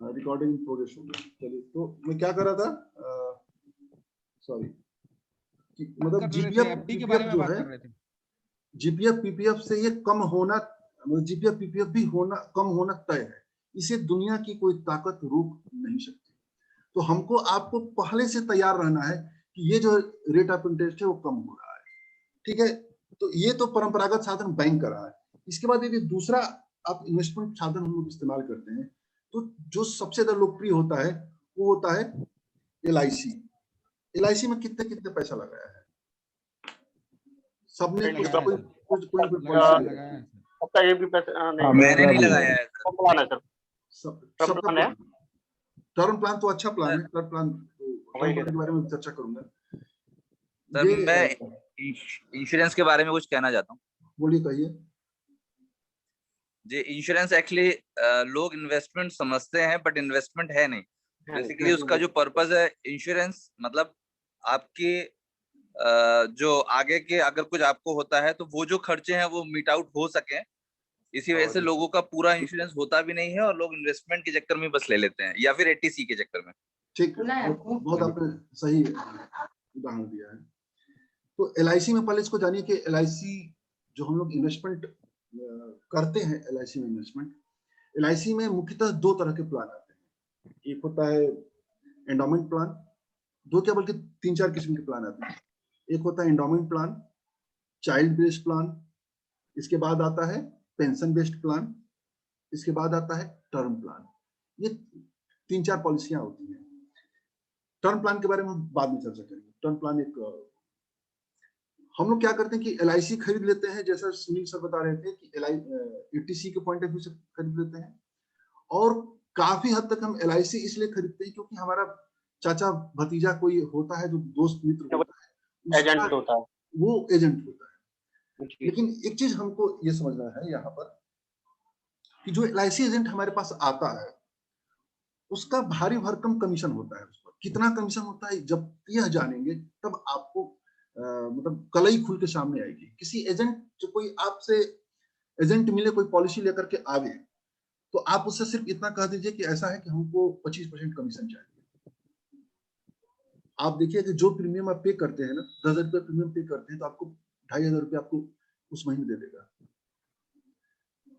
Recording progress हो गई। चलिए, तो मैं क्या कर रहा था, सॉरी, मतलब जीपीएफ एफडी के बारे में जो बात है, कर रहे थे। जीपीएफ पीपीएफ से ये कम होना, मतलब जीपीएफ पीपीएफ भी होना, कम होना तय है। इसे दुनिया की कोई ताकत रोक नहीं सकती। तो हमको आपको पहले से तैयार रहना है कि ये जो रेट ऑफ इंटरेस्ट है वो कम हो रहा है, ठीक है। तो ये तो परंपरागत साधन बैंक का रहा है। इसके बाद यदि दूसरा आप इन्वेस्टमेंट साधन हम लोग इस्तेमाल करते हैं, तो जो सबसे ज्यादा लोकप्रिय होता है वो होता है एलआईसी। एलआईसी में कितने कितने पैसा लगाया है सबने? कुछ लगाया है सर, कोई लगाया है सर। सबका एक भी पैसा नहीं, मैंने नहीं लगाया है सब प्लान है सर, सबका प्लान। टर्म प्लान तो अच्छा प्लान है, टर्म प्लान के बारे में चर्चा करूंगा। सर मैं इंश्योरेंस के बारे में कुछ कहना चाहता हूँ। बोलिए, कहिए। जी, इंश्योरेंस एक्चुअली लोग इन्वेस्टमेंट समझते हैं, बट इन्वेस्टमेंट है नहीं। बेसिकली उसका जो पर्पस है, इंश्योरेंस मतलब आपके जो आगे के अगर कुछ आपको होता है तो वो जो खर्चे हैं वो मीट आउट हो सके। इसी वजह से लोगों का पूरा इंश्योरेंस होता भी नहीं है और लोग इन्वेस्टमेंट के चक्कर में बस ले लेते हैं या फिर एटीसी के चक्कर में। ठीक, बहुत आपने सही उदाहरण दिया है। तो एलआईसी में पहले इसको जानिए कि एलआईसी जो हम लोग इन्वेस्टमेंट करते हैं, एलआईसी में इन्वेस्टमेंट, एलआईसी में मुख्यतः दो तरह के प्लान आते हैं। एक होता है एंडोमेंट प्लान, दो क्या बल्कि 3-4 किस्म के प्लान आते हैं। एक होता है endowment plan, child based plan, इसके बाद आता है पेंशन बेस्ड प्लान, इसके बाद आता है टर्म प्लान। ये 3-4 पॉलिसियां होती हैं। टर्म प्लान के बारे में बाद में चर्चा करेंगे। टर्म प्लान एक, हम लोग क्या करते हैं कि एलआईसी खरीद लेते हैं, जैसा सुनील सर बता रहे थे कि एटीसी के पॉइंट ऑफ व्यू से खरीद लेते हैं। और काफी हद तक हम एलआईसी इसलिए खरीदते हैं क्योंकि हमारा चाचा भतीजा कोई होता है जो दोस्त मित्र होता है, एजेंट होता है, वो एजेंट होता है। लेकिन एक चीज हमको ये समझना है यहाँ पर कि जो एलआईसी एजेंट हमारे पास आता है उसका भारी भरकम कमीशन होता है। उस पर कितना कमीशन होता है, जब यह जानेंगे तब आपको मतलब कलई खुल के सामने आएगी। किसी एजेंट, जो कोई आपसे एजेंट मिले, कोई पॉलिसी लेकर के आगे, तो आप उससे सिर्फ इतना कह दीजिए कि ऐसा है कि हमको 25% कमीशन चाहिए। आप देखिए कि जो प्रीमियम आप पे करते हैं ना, 10,000 रुपये प्रीमियम पे करते हैं, तो आपको 2,500 रुपये आपको उस महीने दे देगा।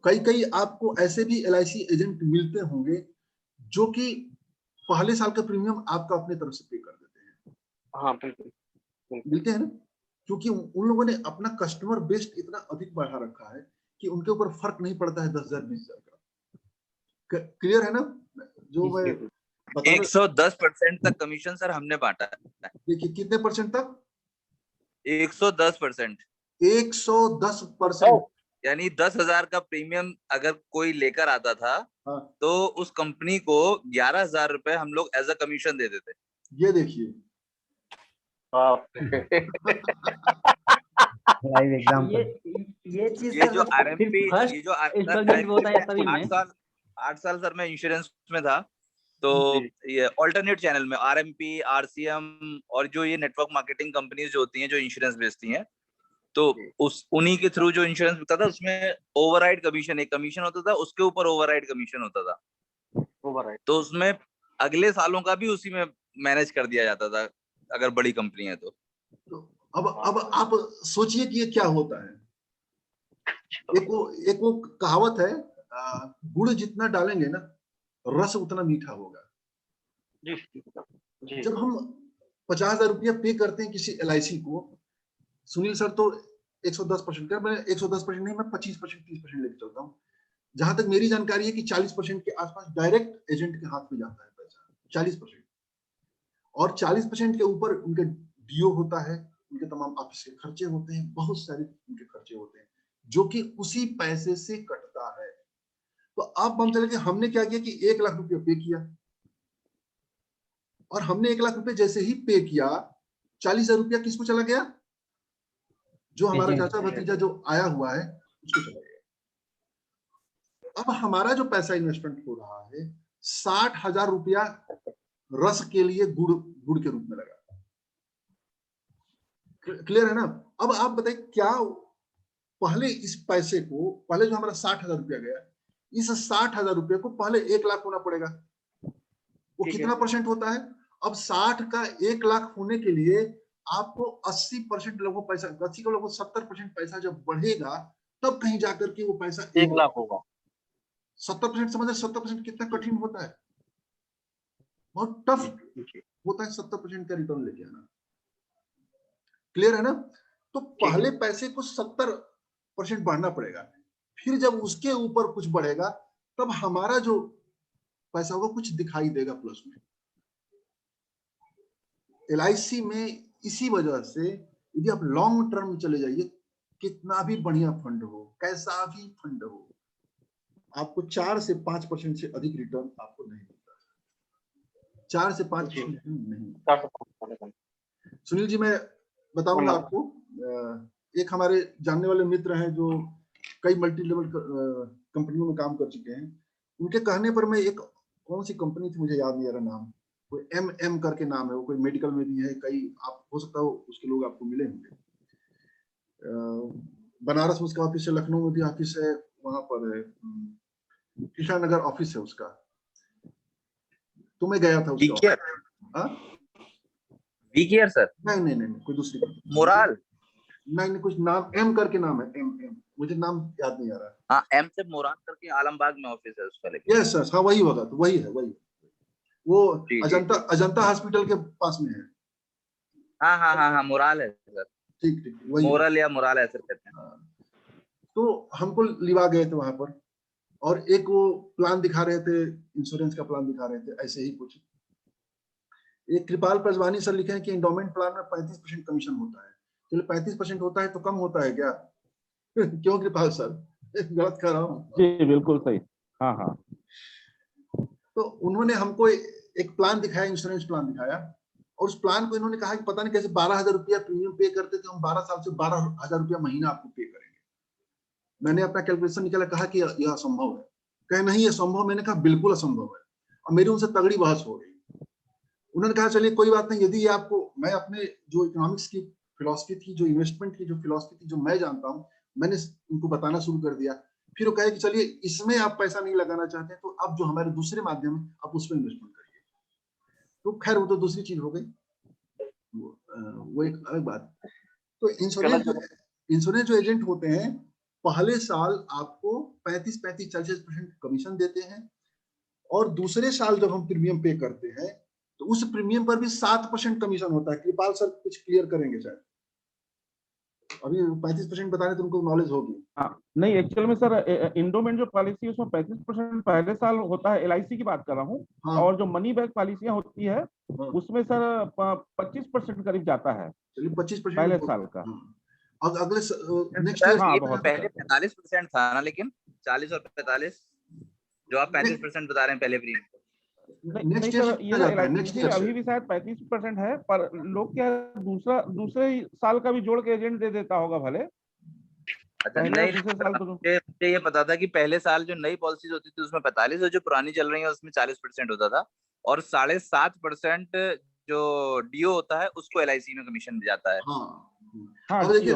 कई आपको ऐसे भी एलआईसी एजेंट मिलते होंगे जो कि पहले साल का प्रीमियम आपका अपने तरफ से पे कर देते हैं। हाँ बिल्कुल मिलते हैं ना, क्योंकि उन लोगों ने अपना कस्टमर बेस इतना अधिक बढ़ा रखा है कि उनके ऊपर फर्क नहीं पड़ता है 10,000 20,000 का। क्लियर है ना जो मैं बता रहा? 110% तक कमीशन सर हमने बांटा है। देखिए कितने परसेंट तक? 110%। 110%। यानी 10,000 का प्रीमियम अगर कोई लेकर आता था, हाँ, तो उस कंपनी को 11,000 रुपए हम लोग एज अ कमीशन दे देते। ये देखिए लाइव एग्जांपल। ये चीज ये जो आरएमपी, ये जो 8 साल सर मैं इंश्योरेंस में था, तो ये ऑल्टरनेट चैनल में आरएमपी, आरसीएम और जो ये नेटवर्क मार्केटिंग कंपनीज जो होती हैं जो इंश्योरेंस बेचती हैं, तो उन्हीं के थ्रू जो इंश्योरेंस बिकता था उसमें ओवरराइड कमीशन, एक कमीशन होता था, उसके ऊपर ओवरराइड कमीशन होता था। तो उसमें अगले सालों का भी उसी में मैनेज कर दिया जाता था अगर बड़ी कंपनी है तो अब आप सोचिए कि ये क्या होता है। एक वो कहावत है, गुड़ जितना डालेंगे ना रस उतना मीठा होगा। जब हम 50,000 रुपया पे करते हैं किसी एलआईसी को, सुनील सर तो 110% का, मैं 110% नहीं, मैं 25% 30% लेके चलता हूँ। जहां तक मेरी जानकारी है कि 40% के आसपास डायरेक्ट एजेंट के हाथ में जाता है पैसा, 40%। और 40% के ऊपर उनके डीओ होता है, उनके तमाम ऑफिस के खर्चे होते हैं, बहुत सारे उनके खर्चे होते हैं जो कि उसी पैसे से कटता है। तो आप हम चले कि हमने क्या किया कि 1 लाख रुपया पे किया, और हमने 1 लाख रुपए जैसे ही पे किया, 40,000 रुपया किसको चला गया? जो हमारा चाचा भतीजा जो आया हुआ है उसको चला गया। अब हमारा जो पैसा इन्वेस्टमेंट हो रहा है 60,000 रुपया रस के लिए गुड़ के रूप में लगा। क्लियर है ना? अब आप बताइए क्या पहले इस पैसे को, पहले जो हमारा 60,000 रुपया गया, इस 60,000 रुपए को पहले 1 लाख होना पड़ेगा। वो ठीक है। कितना परसेंट होता है? अब 60 का 1 लाख होने के लिए आपको 80% लगभग पैसा, 80 का लगभग 70% पैसा जब बढ़ेगा तब कहीं जाकर के वो पैसा 1 लाख होगा। 70% समझ, 70% कितना कठिन होता है, बहुत टफ होता है 70% का रिटर्न लेके आना। क्लियर है ना? तो पहले पैसे को 70% बढ़ना पड़ेगा, फिर जब उसके ऊपर कुछ बढ़ेगा तब हमारा जो पैसा होगा कुछ दिखाई देगा प्लस में। LIC में इसी वजह से यदि आप लॉन्ग टर्म में चले जाइए, कितना भी बढ़िया फंड हो, कैसा भी फंड हो, आपको 4 से 5% से अधिक रिटर्न आपको नहीं मिलता। 4 से 5% नहीं। सुनील जी, मैं बताऊंगा आपको, एक हमारे जानने वाले मित्र हैं जो कई मल्टी लेवल कंपनियों में काम कर चुके हैं। उनके कहने पर मैं, एक कौन सी कंपनी थी मुझे याद नहीं आ रहा नाम, कोई MM करके नाम है, वो कोई मेडिकल में भी है, कई आप हो सकता हो उसके लोग आपको मिले होंगे। बनारस में उसका ऑफिस है, लखनऊ में भी ऑफिस है, वहां पर है, कृष्णा नगर ऑफिस है उसका। तो मैं गया था उसका। WeCare sir? नहीं, कोई दूसरी मोराल, नहीं, कुछ नाम M करके नाम है, M मुझे नाम याद नहीं आ रहा। हाँ, M से मोराल करके आलमबाग में ऑफिस है उसका। यस सर, हाँ वही होगा, तो वही है, वही वो अजंता हॉस्पिटल के पास में है। हाँ, मोराल है सर। ठीक, वही मोरल या मोराल ऐसे कहते हैं। तो हमको लिवा गए थे वहां पर, और एक वो प्लान दिखा रहे थे, इंश्योरेंस का प्लान दिखा रहे थे, ऐसे ही कुछ। एक कृपाल प्रजवानी सर लिखे हैं कि एंडोमेंट प्लान में 35% कमीशन होता है। चलिए 35% होता है तो कम होता है क्या? क्यों कृपाल सर, गलत कर रहा हूँ? जी बिल्कुल सही। हाँ। तो उन्होंने हमको एक प्लान दिखाया, इंश्योरेंस प्लान दिखाया, और उस प्लान को इन्होंने कहा कि पता नहीं कैसे 12,000 रुपया प्रीमियम पे करते थे हम, 12 साल से 12,000 रुपया महीना आपको पे करेंगे। मैंने अपना कैलकुलेशन निकाला, कहा कि यह असंभव है। कहे नहीं ये संभव। मैंने कहा बिल्कुल असंभव है, और मेरी उनसे तगड़ी बहस हो गई। उन्होंने कहा चलिए कोई बात नहीं, यदि आपको, मैं अपने जो इकोनॉमिक्स की फिलॉसफी थी, जो इन्वेस्टमेंट की जो फिलॉसफी थी, जो मैं जानता हूँ, मैंने उनको बताना शुरू कर दिया। फिर वो कहे कि चलिए इसमें आप पैसा नहीं लगाना चाहते तो अब जो हमारे दूसरे माध्यम है आप उसमें इन्वेस्टमेंट करिए। तो खैर वो तो दूसरी चीज हो गई, वो एक अलग बात। तो इंश्योरेंस जो एजेंट होते हैं, पहले साल आपको 35-40% कमीशन देते हैं, और दूसरे साल जब हम प्रीमियम पे करते हैं तो उस प्रीमियम पर भी 7% कमीशन होता है। कृपाल सर कुछ क्लियर करेंगे शायद, अभी 35% बता रहे तो उनको नॉलेज होगी। नहीं, एक्चुअल में सर इंडोमेंट जो पॉलिसी है उसमें 35% पहले साल होता है, LIC की बात कर रहा हूँ। और जो मनी बैक पॉलिसियां होती है उसमें सर 25% करीब जाता है। चलिए 25% पहले साल का। अब अगले नेक्स्ट ईयर पहले 45% था ना, लेकिन 40 और 45 जो आप 35% बता रहे हैं पहले प्रीमियम। नहीं सर, ये LIC में अभी भी शायद 35% है, पर लोग क्या दूसरे साल का भी जोड़ के एजेंट दे देता होगा भले। अच्छा, नहीं, मुझे ये पता था कि पहले साल जो नई पॉलिसीज होती थी उसमें 45 और जो पुरानी चल रही है उसमें 40% होता था, और 7.5% जो DO होता है उसको LIC में कमीशन मिल जाता है। अब देखिए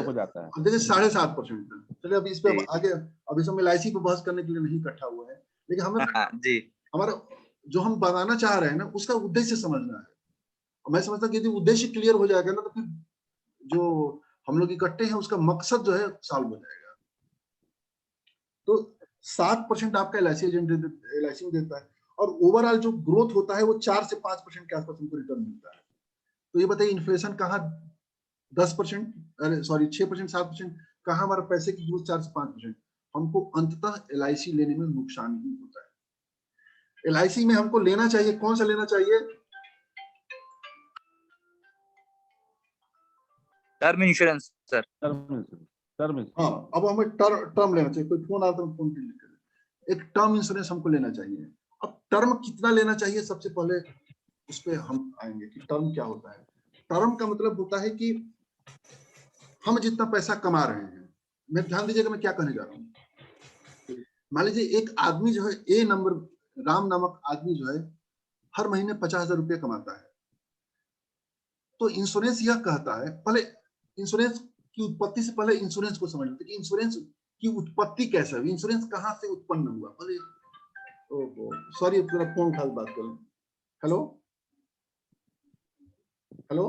7.5%। चलिए अब इस पे आगे, अब इस LIC पे बहस करने के लिए नहीं इकट्ठा हुआ है, लेकिन हमें जी हमारा जो हम बनाना चाह रहे हैं ना उसका उद्देश्य समझना है। मैं समझता हूँ कि यदि उद्देश्य क्लियर हो जाएगा ना तो फिर जो हम लोग इकट्ठे हैं उसका मकसद जो है सॉल्व हो जाएगा। तो 7% आपका LIC एजेंट LIC में देता है, और ओवरऑल जो ग्रोथ होता है वो 4 से 5% के आसपास हमको रिटर्न मिलता है। तो ये बताइए इन्फ्लेशन कहाँ 10%, अरे सॉरी 6%, 7%, कहाँ हमारे पैसे की ग्रोथ 4 से 5%। हमको अंततः LIC लेने में नुकसान ही होता है। LIC में हमको लेना चाहिए, कौन सा लेना चाहिए? Term insurance sir. टर्म। हाँ, अब हमें टर्म लेना चाहिए। कोई फोन आता है फोन पे लिख कर एक टर्म इंश्योरेंस हमको लेना चाहिए। अब टर्म कितना लेना चाहिए, सबसे पहले उस पे हम आएंगे कि टर्म क्या होता है। टर्म का मतलब होता है कि हम जितना पैसा कमा रहे हैं, मैं ध्यान दीजिएगा मैं क्या कहने जा रहा हूँ। मान लीजिए एक आदमी जो है राम नामक आदमी जो है हर महीने 50,000 रुपये कमाता है। तो इंश्योरेंस यह कहता है, पहले इंश्योरेंस की उत्पत्ति से पहले इंश्योरेंस को समझ लेते हैं कि इंश्योरेंस की उत्पत्ति कैसे हुई, इंश्योरेंस कहाँ से उत्पन्न हुआ। बोले ओहो सॉरी पूरा फोन उठा बात करूं। हेलो हेलो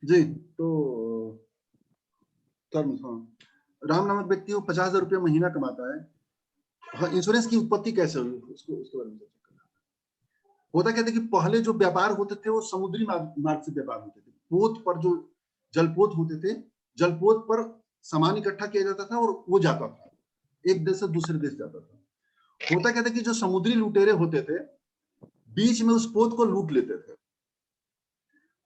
जी, तो राम नामक व्यक्ति को 50,000 रुपया महीना कमाता है। हाँ, इंश्योरेंस की उत्पत्ति कैसे हुई उसको उसके बारे में चर्चा करना। होता क्या था कि पहले जो व्यापार होते थे वो समुद्री मार्ग से व्यापार होते थे। पोत पर जो जलपोत होते थे, जलपोत पर सामान इकट्ठा किया जाता था और वो जाता था, एक देश से दूसरे देश जाता था। होता क्या था कि जो समुद्री लुटेरे होते थे बीच में उस पोत को लूट लेते थे।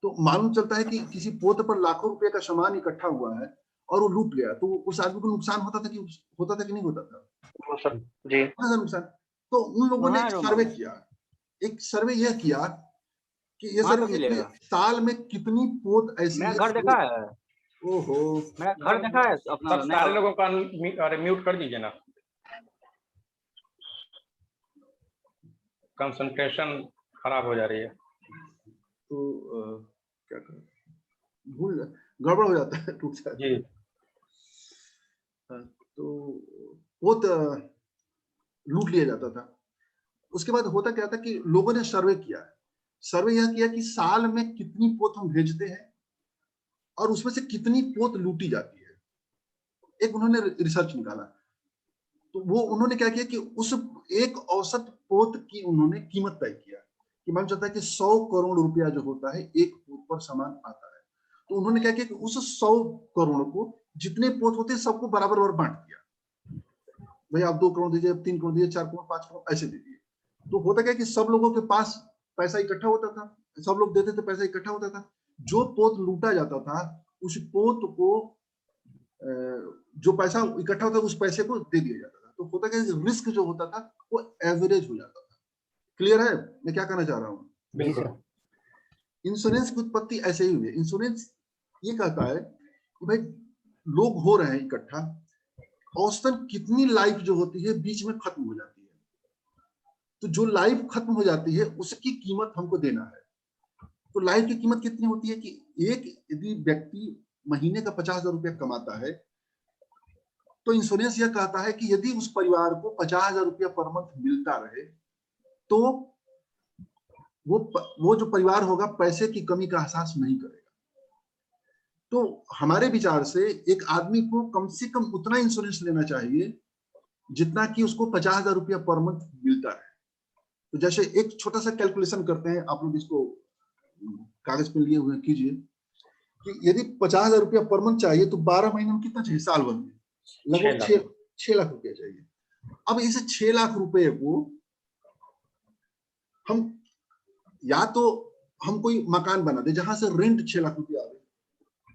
तो मालूम चलता है कि किसी पोत पर लाखों रुपए का सामान इकट्ठा हुआ है और वो लूट गया, तो उस आदमी को नुकसान होता था कि नहीं होता था जी नुकसान। तो उन लोगों ने एक सर्वे यह किया कि ये सर्वे साल में कितनी पोत ऐसी है। घर देखा है, ओहो मेरा घर देखा है अपना। सारे लोगों का अरे म्यूट कर दीजिए ना, कंसंट्रेशन खराब हो जा रही है। तो क्या करें, भूल गड़बड़ हो जाता है, टूट जाता है। तो पोत लूट लिया जाता था। उसके बाद होता क्या था कि लोगों ने सर्वे किया। सर्वे यह किया कि साल में कितनी पोत हम भेजते हैं और उसमें से कितनी पोत लूटी जाती है। एक उन्होंने रिसर्च निकाला। तो वो उन्होंने क्या किया कि उस एक औसत पोत की उन्होंने कीमत तय किया कि मान चलता है कि 100 करोड़ रुपया जो होता है एक पोत पर सामान आता है। तो उन्होंने क्या किया कि उस 100 करोड़ को जितने पोत होते हैं सबको बराबर और बांट दिया। भाई आप 2 करोड़ दीजिए, 3 करोड़ दीजिए, 4 करोड़, 5 करोड़ ऐसे दीजिए। तो होता क्या कि सब लोगों के पास पैसा इकट्ठा होता था, सब लोग देते थे, पैसा इकट्ठा होता था। जो पोत लूटा जाता था उस पोत को जो पैसा इकट्ठा होता था उस पैसे को दे दिया जाता था। तो होता क्या रिस्क जो होता था वो एवरेज हो जाता था। क्लियर है मैं क्या कहना चाह रहा हूँ? बिल्कुल। इंश्योरेंस की उत्पत्ति ऐसे ही हुई है। इंश्योरेंस ये कहता है कि भाई लोग हो रहे हैं इकट्ठा, औसतन कितनी लाइफ जो होती है बीच में खत्म हो जाती है। तो जो लाइफ खत्म हो जाती है उसकी कीमत हमको देना है। तो लाइफ की कीमत कितनी होती है कि एक यदि व्यक्ति महीने का 50,000 रुपया कमाता है तो इंश्योरेंस यह कहता है कि यदि उस परिवार को 50,000 रुपया पर मंथ मिलता रहे तो वो जो परिवार होगा पैसे की कमी का एहसास नहीं करेगा। तो हमारे विचार से एक आदमी को कम से कम उतना इंश्योरेंस लेना चाहिए जितना कि उसको 50,000 रुपया पर मंथ मिलता है। तो जैसे एक छोटा सा कैलकुलेशन करते हैं, आप लोग इसको कागज पे लिए हुए कीजिए कि यदि 50,000 रुपया पर मंथ चाहिए तो 12 महीने में कितना चाहिए? साल भर में लगभग 6 लाख रुपया चाहिए। अब इस 6 लाख रुपए को हम या तो हम कोई मकान बना दे जहां से रेंट 6 लाख रुपया आवे,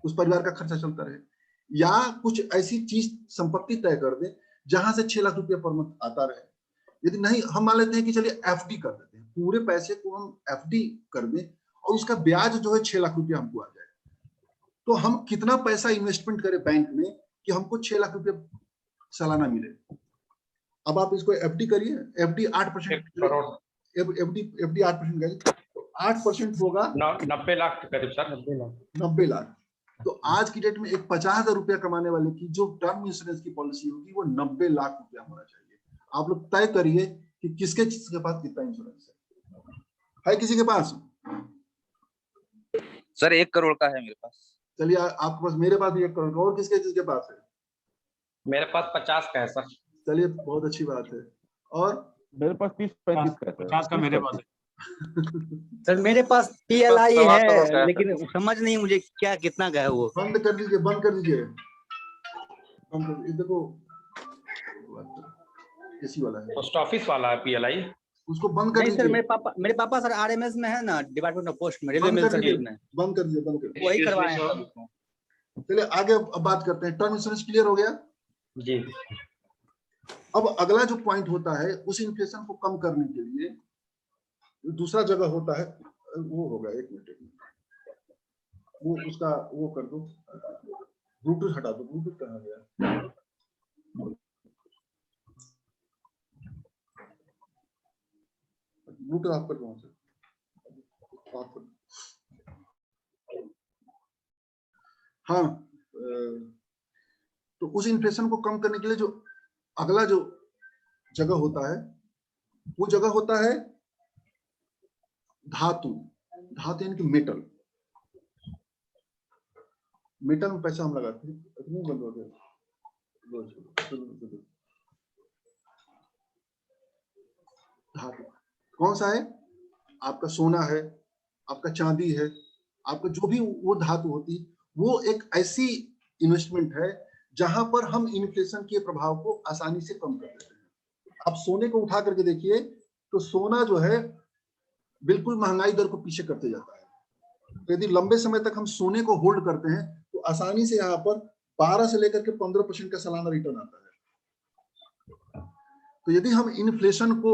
उस परिवार का खर्चा चलता रहे, या कुछ ऐसी चीज संपत्ति तय कर दे जहां से 6 लाख रुपया पर मंथ आता रहे। यदि नहीं, हम मान लेते हैं कि चलिए एफडी कर देते हैं, पूरे पैसे को हम एफडी कर दें और उसका ब्याज जो है 6 लाख रुपया हमको आ जाए। तो हम कितना पैसा इन्वेस्टमेंट करें बैंक में कि हमको 6 लाख रुपया सालाना मिले। अब आप इसको एफडी करिए, एफडी 8%, एफडी 8% 8% होगा 90 लाख के करीब सर। 90 लाख। तो आज की डेट में एक 50,000 रुपया कमाने वाले की जो टर्म इंश्योरेंस की पॉलिसी होगी वो 90 लाख रुपया होना चाहिए। आप लोग तय करिए कि किसके पास कितना इंश्योरेंस है किसी के पास? सर 1 करोड़ का है मेरे पास। चलिए आपके पास, मेरे पास भी 1 करोड़ का। और किसके पास है? मेरे पास 50 का है सर। चलिए बहुत अच्छी बात है। और मेरे पास 30-35 का है। 50 का मेरे पास है। सर मेरे पास PLI है लेकिन समझ नहीं मुझे क्या कितना का है वो। बंद कर दीजिए, बंद कर दीजिए। देखो एसी वाला है, पोस्ट ऑफिस वाला है PLI। उसको बंद कर नहीं सर, दीजिए। मेरे पापा सर RMS में है ना, डिपार्टमेंट ऑफ पोस्ट में, रेलवे बंद मिल कर दीजिए, सर्विस में, बंद कर दीजिए, बंद कर दीजिए। वही Excuse me, करवाए हैं sir. सब उसको। चलिए आगे अब बात करते हैं। टर्म इंश्योरेंस क्लियर हो गया। जी। अब अगला जो पॉइंट होता है, उस इन्फ्लेशन को कम करने के लिए दूसरा जगह होता है, वो होगा, एक मिनट, वो उसका वो कर दो, ब्लूटूथ हटा दो। ब्लूटूथ कहाँ गया? ब्लूटूथ ऑफ कर दो वहां से, ऑफ कर दो। हाँ, तो उस इन्फ्लेशन को कम करने के लिए जो अगला जो जगह होता है, वो जगह होता है धातु। धातु यानी कि मेटल। मेटल में पैसा हम लगाते हैं। इतनी बंद हो गया। धातु कौन सा है? आपका सोना है, आपका चांदी है, आपका जो भी वो धातु होती है, वो एक ऐसी इन्वेस्टमेंट है जहां पर हम इन्फ्लेशन के प्रभाव को आसानी से कम कर देते हैं। आप सोने को उठा करके देखिए तो सोना जो है बिल्कुल महंगाई दर को पीछे करते जाता है। तो यदि लंबे समय तक हम सोने को होल्ड करते हैं तो आसानी से यहाँ पर 12 से लेकर के 15% का सालाना रिटर्न आता है। तो यदि हम इन्फ्लेशन को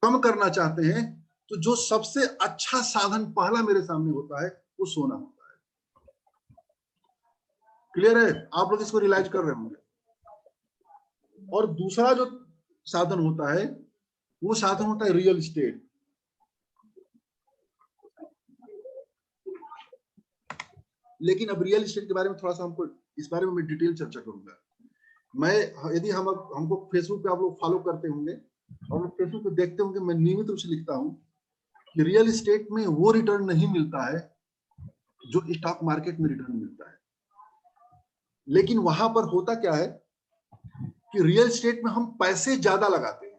कम करना चाहते हैं तो जो सबसे अच्छा साधन पहला मेरे सामने होता है वो सोना होता है। क्लियर है? आप लोग इसको रियलाइज कर रहे होंगे। और दूसरा जो साधन होता है वो साधन होता है रियल एस्टेट। लेकिन अब रियल एस्टेट के बारे में थोड़ा सा हमको इस बारे में मैं डिटेल चर्चा करूंगा। मैं यदि हमको फेसबुक पे आप लोग फॉलो करते होंगे और लोग फेसबुक पे देखते होंगे, मैं नियमित रूप से लिखता हूं कि रियल एस्टेट में वो रिटर्न नहीं मिलता है जो स्टॉक मार्केट में रिटर्न मिलता है। लेकिन वहां पर होता क्या है कि रियल एस्टेट में हम पैसे ज्यादा लगाते हैं,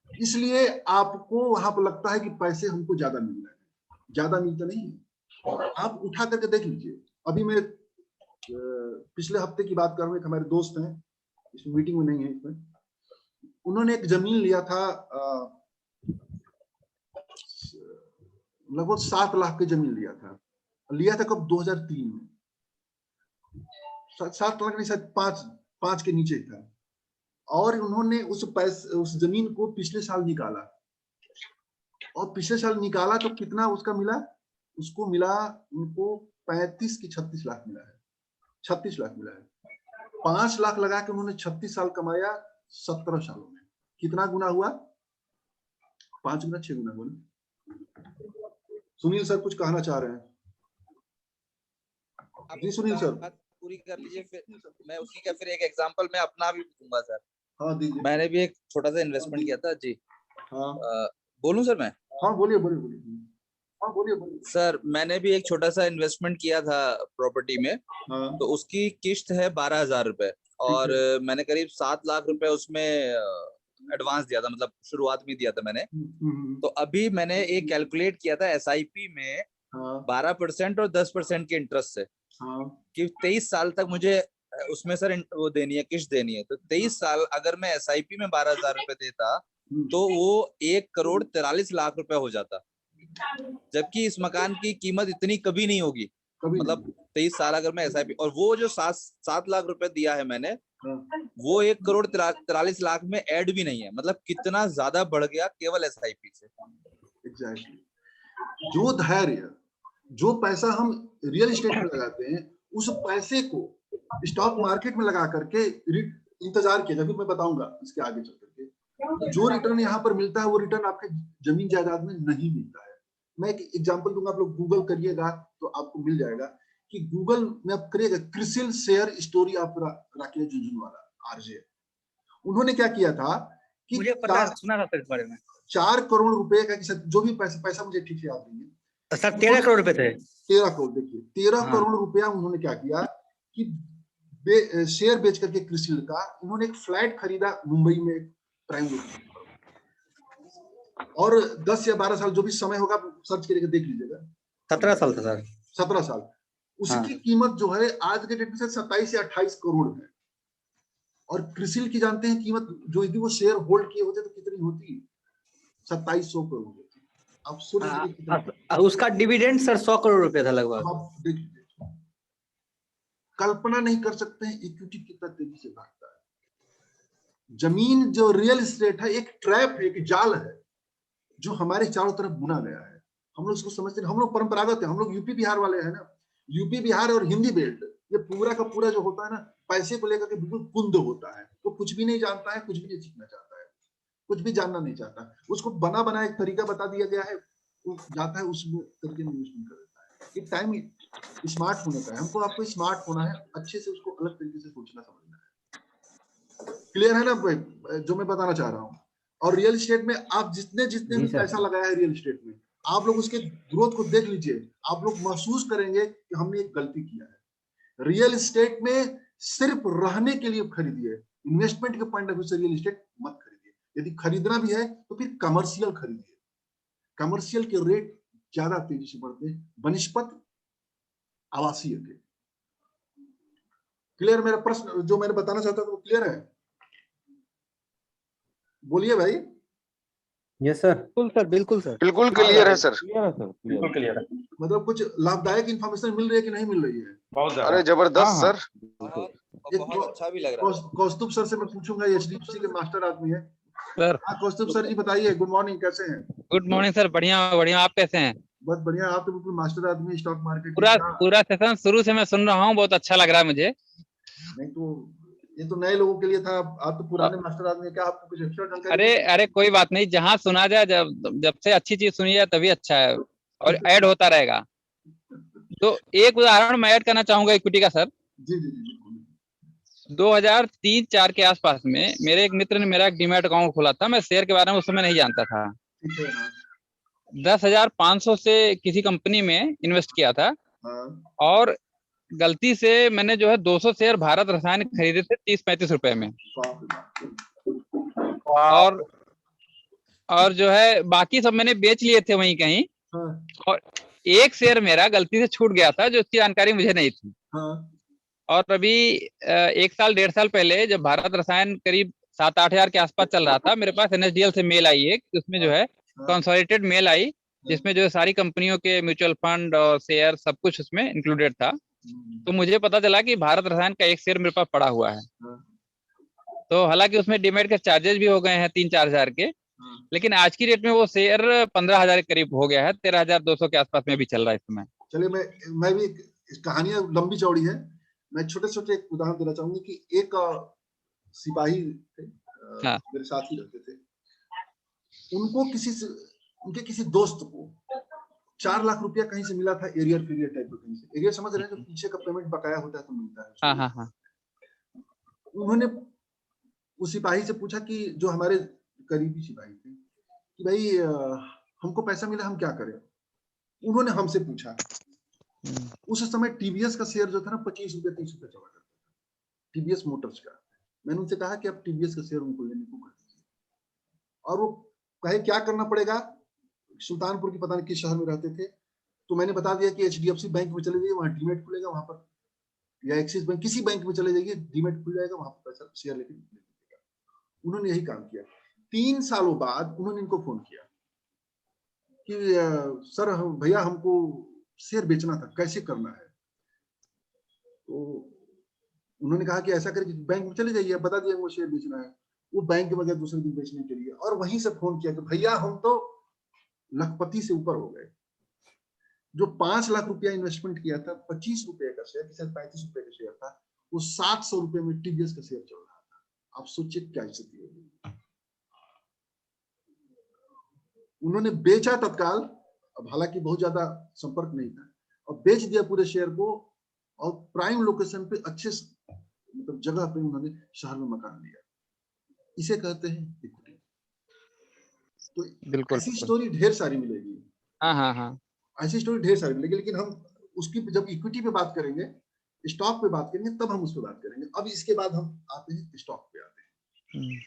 इसलिए आपको वहां पर लगता है कि पैसे हमको ज्यादा मिल रहे हैं। ज्यादा मिलता नहीं है। आप उठा करके देख लीजिए। अभी मैं पिछले हफ्ते की बात कर रहा हूं, एक हमारे दोस्त हैं, इस मीटिंग में नहीं है, इसमें उन्होंने एक जमीन लिया था, लगभग 7 लाख की जमीन लिया था कब? 2003 में। 7 लाख नहीं, शायद 5 के नीचे था। और उन्होंने उस जमीन को पिछले साल निकाला, और पिछले साल निकाला तो कितना उसका मिला? उसको मिला उनको 35 की 36 लाख मिला है। 36 लाख मिला है। 5 लाख लगा के उन्होंने 36 साल कमाया 17 सालों में। कितना गुना हुआ? 5 गुना, 6 गुना बोले। सुनील सर कुछ कहना चाह रहे हैं? जी सुनील सर, बात पूरी कर लीजिए, फिर मैं उसी का फिर एक एग्जांपल मैं अपना भी दूंगा सर। हाँ दीजिए। मैंने भी एक छोटा सा इन्वेस्टमेंट किया था जी। हाँ बोलूं सर मैं? हाँ बोलिए बोलिए। हाँ बोलिए। सर मैंने भी एक छोटा सा इन्वेस्टमेंट किया था प्रॉपर्टी में। हाँ। तो उसकी किस्त है 12,000 रुपए, और मैंने करीब 7 लाख रुपए उसमें एडवांस दिया था, मतलब शुरुआत में दिया था मैंने। तो अभी मैंने एक कैलकुलेट किया था SIP में 12% और 10% के इंटरेस्ट से, कि 23 साल तक मुझे उसमें सर वो देनी है, किस्त देनी है। तो 23 साल अगर मैं SIP में 12,000 रुपए देता तो वो 1,43,00,000 रुपए हो जाता, जबकि इस मकान की कीमत इतनी कभी नहीं होगी। मतलब 23 साल अगर मैं SIP, और वो जो 7 लाख रुपए दिया है मैंने, वो 1,43,00,000 में ऐड भी नहीं है। मतलब कितना ज्यादा बढ़ गया केवल SIP से। एग्जैक्टली। जो धैर्य, जो पैसा हम रियल एस्टेट में लगाते हैं, उस पैसे को स्टॉक मार्केट में लगा करके इंतजार किया, मैं बताऊंगा इसके आगे चल करके। जो रिटर्न यहाँ पर मिलता है वो रिटर्न आपके जमीन जायदाद में नहीं मिलता है। मैं एक एग्जांपल दूंगा, आप लोग गूगल करिएगा तो आपको मिल जाएगा कि गूगल में आप करिएगा CRISIL share story of Rakesh Jhunjhunwala RJ। उन्होंने क्या किया था कि मुझे पता है, सुना था इस बारे में। 4 करोड़ रुपए का, जो भी पैसा मुझे ठीक से याद नहीं है सर, 13 करोड़ रुपए थे। 13 करोड़। देखिए 13 करोड़ रुपया उन्होंने क्या किया कि शेयर बेच करके क्रिसिल का उन्होंने एक फ्लैट खरीदा मुंबई में, प्राइम लोकेशन। और 10 या 12 साल जो भी समय होगा सर्च करके देख लीजिएगा। 17 साल था सर। 17 साल। उसकी कीमत जो है आज के डेट में 27 या 28 करोड़ है। और क्रिसिल की जानते हैं कीमत, जो यदि वो शेयर होल्ड किए होते तो कितनी होती? 2700 करोड़ होती। अब सोचिए उसका डिविडेंड सर 100 करोड़ रुपए था लगभग। आप देखिए, कल्पना नहीं कर सकते हैं इक्विटी कितना तेजी से भागता है। जमीन जो रियल एस्टेट है एक ट्रैप है, एक जाल है जो हमारे चारों तरफ बुना गया है। हम लोग इसको समझते हैं, हम लोग परंपरागत है, हम लोग यूपी बिहार वाले हैं ना, यूपी बिहार और हिंदी बेल्ट, ये पूरा का पूरा जो होता है ना पैसे को लेकर के बिल्कुल कुंद होता है। वो कुछ भी नहीं जानता है, कुछ भी नहीं सीखना चाहता है, कुछ भी जानना नहीं चाहता। उसको बना बना एक तरीका बता दिया गया है, वो जाता है उसमें तरीके में इन्वेस्टमेंट कर देता है। एक टाइम स्मार्ट होने का है, हमको आपको स्मार्ट होना है, अच्छे से उसको अलग तरीके से सोचना समझना है। क्लियर है ना भाई जो मैं बताना चाह रहा हूँ? और रियल एस्टेट में आप जितने जितने भी पैसा लगाया है रियल एस्टेट में, आप लोग उसके ग्रोथ को देख लीजिए, आप लोग महसूस करेंगे कि हमने एक गलती किया है। रियल एस्टेट में सिर्फ रहने के लिए खरीदिए, इन्वेस्टमेंट के पॉइंट ऑफ व्यू से रियल एस्टेट मत खरीदिए। यदि खरीदना भी है तो फिर कमर्शियल खरीदिए। कमर्शियल के रेट ज्यादा तेजी से बढ़ते हैं बनिस्पत आवासीय के। क्लियर? मेरा प्रश्न जो मैंने बताना चाहता था वो क्लियर है? बोलिए भाई। यस सर, बिल्कुल सर, बिल्कुल सर, बिल्कुल क्लियर है सर। क्लियर है सर, बिल्कुल क्लियर है। मतलब कुछ लाभदायक इंफॉर्मेशन मिल रही है कि नहीं मिल रही है? बहुत ज्यादा। अरे जबरदस्त हाँ, सर। बहुत अच्छा भी लग रहा है। कौस्तुभ सर से मैं पूछूंगा, एचडीएफसी के मास्टर आदमी है सर। हाँ कौस्तुभ सर जी बताइए, गुड मॉर्निंग, कैसे हैं? गुड मॉर्निंग सर, बढ़िया बढ़िया, आप कैसे हैं? बहुत बढ़िया, आप तो बिल्कुल मास्टर आदमी स्टॉक मार्केट पूरा सेशन शुरू से मैं सुन रहा हूँ, बहुत अच्छा लग रहा है मुझे। नहीं तो ये तो नए लोगों के लिए था, आप तो पुराने मास्टर आदमी हैं, क्या आपको कुछ एक्स्ट्रा जानकारी? अरे कोई बात नहीं, जहाँ सुना जाए, जब से अच्छी चीज सुनी जाए तभी अच्छा है, और ऐड होता रहेगा। तो एक उदाहरण मैं ऐड करना चाहूंगा इक्विटी का सर। जी जी जी 2003-04 के आसपास में मेरे एक मित्र ने मेरा एक डीमैट अकाउंट खोला था। मैं शेयर के बारे में उस समय नहीं जानता था। 10,500 से किसी कंपनी में इन्वेस्ट किया था, और गलती से मैंने जो है 200 शेयर भारत रसायन खरीदे थे 30-35 रुपए में, और जो है बाकी सब मैंने बेच लिए थे वहीं कहीं। और एक शेयर मेरा गलती से छूट गया था, जो उसकी जानकारी मुझे नहीं थी। और अभी 1 साल 1.5 साल पहले जब भारत रसायन करीब 7-8 हजार के आसपास चल रहा था, मेरे पास NSDL से मेल आई एक, उसमें जो है कंसोलिडेटेड मेल आई, जिसमें जो है सारी कंपनियों के म्यूचुअल फंड और शेयर सब कुछ उसमें इंक्लूडेड था। तो मुझे पता चला कि भारत रसायन का एक शेयर मेरे पास पड़ा हुआ है। तो हालांकि उसमें डीमैट के चार्जेस भी हो गए हैं 3-4 हजार के, लेकिन आज की डेट में वो शेयर 15 हजार के करीब हो गया है, 13,200 के आसपास में भी चल रहा है इस समय। चलिए मैं भी, कहानियां लंबी चौड़ी है, मैं छोटे छोटे उदाहरण देना चाहूंगी कि एक सिपाही थे, मेरे साथ ही रहते थे, उनको उनके किसी दोस्त को 4 लाख रुपया कहीं से मिला था, एरियर फीरियर टाइप का कहीं से। एरियर समझ रहे हैं, जो पीछे का पेमेंट बकाया होता है तो मिलता है। हाँ। उन्होंने उस सिपाही से पूछा कि जो हमारे करीबी सिपाही थे कि भाई हमको पैसा मिला, हम क्या करें? उन्होंने हमसे पूछा। उस समय टीवीएस का शेयर जो था ना 25 रुपए 30 रुपए चला करता था, टीवीएस मोटर्स का। मैंने उनसे कहा कि आप टीवीएस का शेयर उनको लेने को कर दीजिए, और वो कहे क्या करना पड़ेगा। सुल्तानपुर की पता नहीं किस शहर में रहते थे, तो मैंने बता दिया कि HDFC बैंक में चले जाइए, वहां डीमैट खुलेगा वहां पर, या एक्सिस बैंक, किसी बैंक में चले जाइए, डीमैट खुल जाएगा, वहां पर पैसा शेयर लेके दीजिएगा। उन्होंने यही काम किया। 3 सालों बाद उन्होंने इनको फोन किया कि सर भैया हमको शेयर बेचना था, कैसे करना है? तो उन्होंने कहा कि ऐसा करके बैंक में चले जाइए, बता दिया वो शेयर बेचना है। वो बैंक में गए दूसरे दिन बेचने के लिए, और वहीं से फोन किया कि भैया हम तो लखपति से ऊपर हो गए। जो 5 लाख रुपया इन्वेस्टमेंट किया था, 25 रुपए का शेयर, 35 रुपए का शेयर था, वो 700 रुपए में टीवीएस का शेयर चल रहा था। आप सोचिए क्या स्थिति होगी। उन्होंने बेचा तत्काल, अब हालांकि बहुत ज्यादा संपर्क नहीं था, और बेच दिया पूरे शेयर को, और प्राइम लोकेशन पे अच्छे मतलब जगह पे उन्होंने शहर में मकान लिया। इसे कहते हैं इक्विटी। तो बिल्कुल, ऐसी स्टोरी ढेर सारी मिलेगी। हाँ, ऐसी स्टोरी ढेर सारी मिलेगी, लेकिन हम उसकी जब इक्विटी पे बात करेंगे, स्टॉक पे बात करेंगे, तब हम उस पर बात करेंगे। अब इसके बाद हम आते हैं स्टॉक पे आते हैं।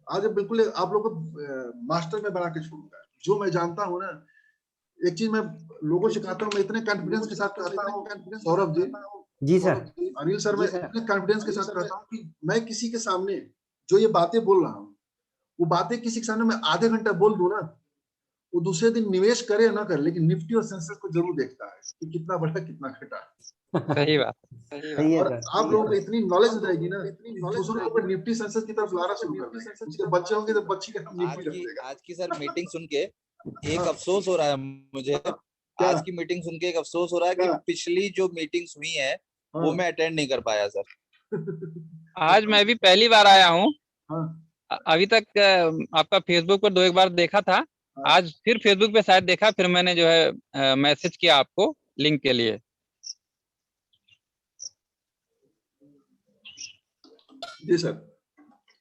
आज बिल्कुल आप लोगों को मास्टर में बना के छोड़ूंगा। जो मैं जानता हूँ ना, एक चीज मैं लोगों से कहता हूँ, मैं इतने कॉन्फिडेंस के साथ कहता हूँ सौरभ जी, जी सर। अनिल सर, मैं इतने कॉन्फिडेंस के साथ कहता हूँ कि मैं किसी के सामने जो ये बातें बोल रहा हूँ, वो बातें किसी के सामने मैं आधे घंटा बोल दूं ना, वो दूसरे दिन निवेश करे या ना करे, लेकिन निफ्टी और सेंसेक्स को जरूर देखता है कि कितना बढ़ा कितना घटा। सही बात। और आप लोगों को इतनी नॉलेज हो जाएगी ना, दूसरों को निफ्टी सेंसेक्स की तरफ लाना शुरू कर देंगे। उसके बच्चे होंगे तो बच्ची का नाम निफ्टी रख देगा। आज की सर मीटिंग सुन के एक अफसोस हो रहा है मुझे। आज की मीटिंग सुन के एक अफसोस हो रहा है कि पिछली जो मीटिंग्स हुई है वो मैं अटेंड नहीं कर पाया सर। आज मैं भी पहली बार आया हूँ। अभी तक आपका फेसबुक पर 2 एक बार देखा था, आज फिर फेसबुक पे शायद देखा, फिर मैंने जो है मैसेज किया आपको लिंक के लिए। जी सर,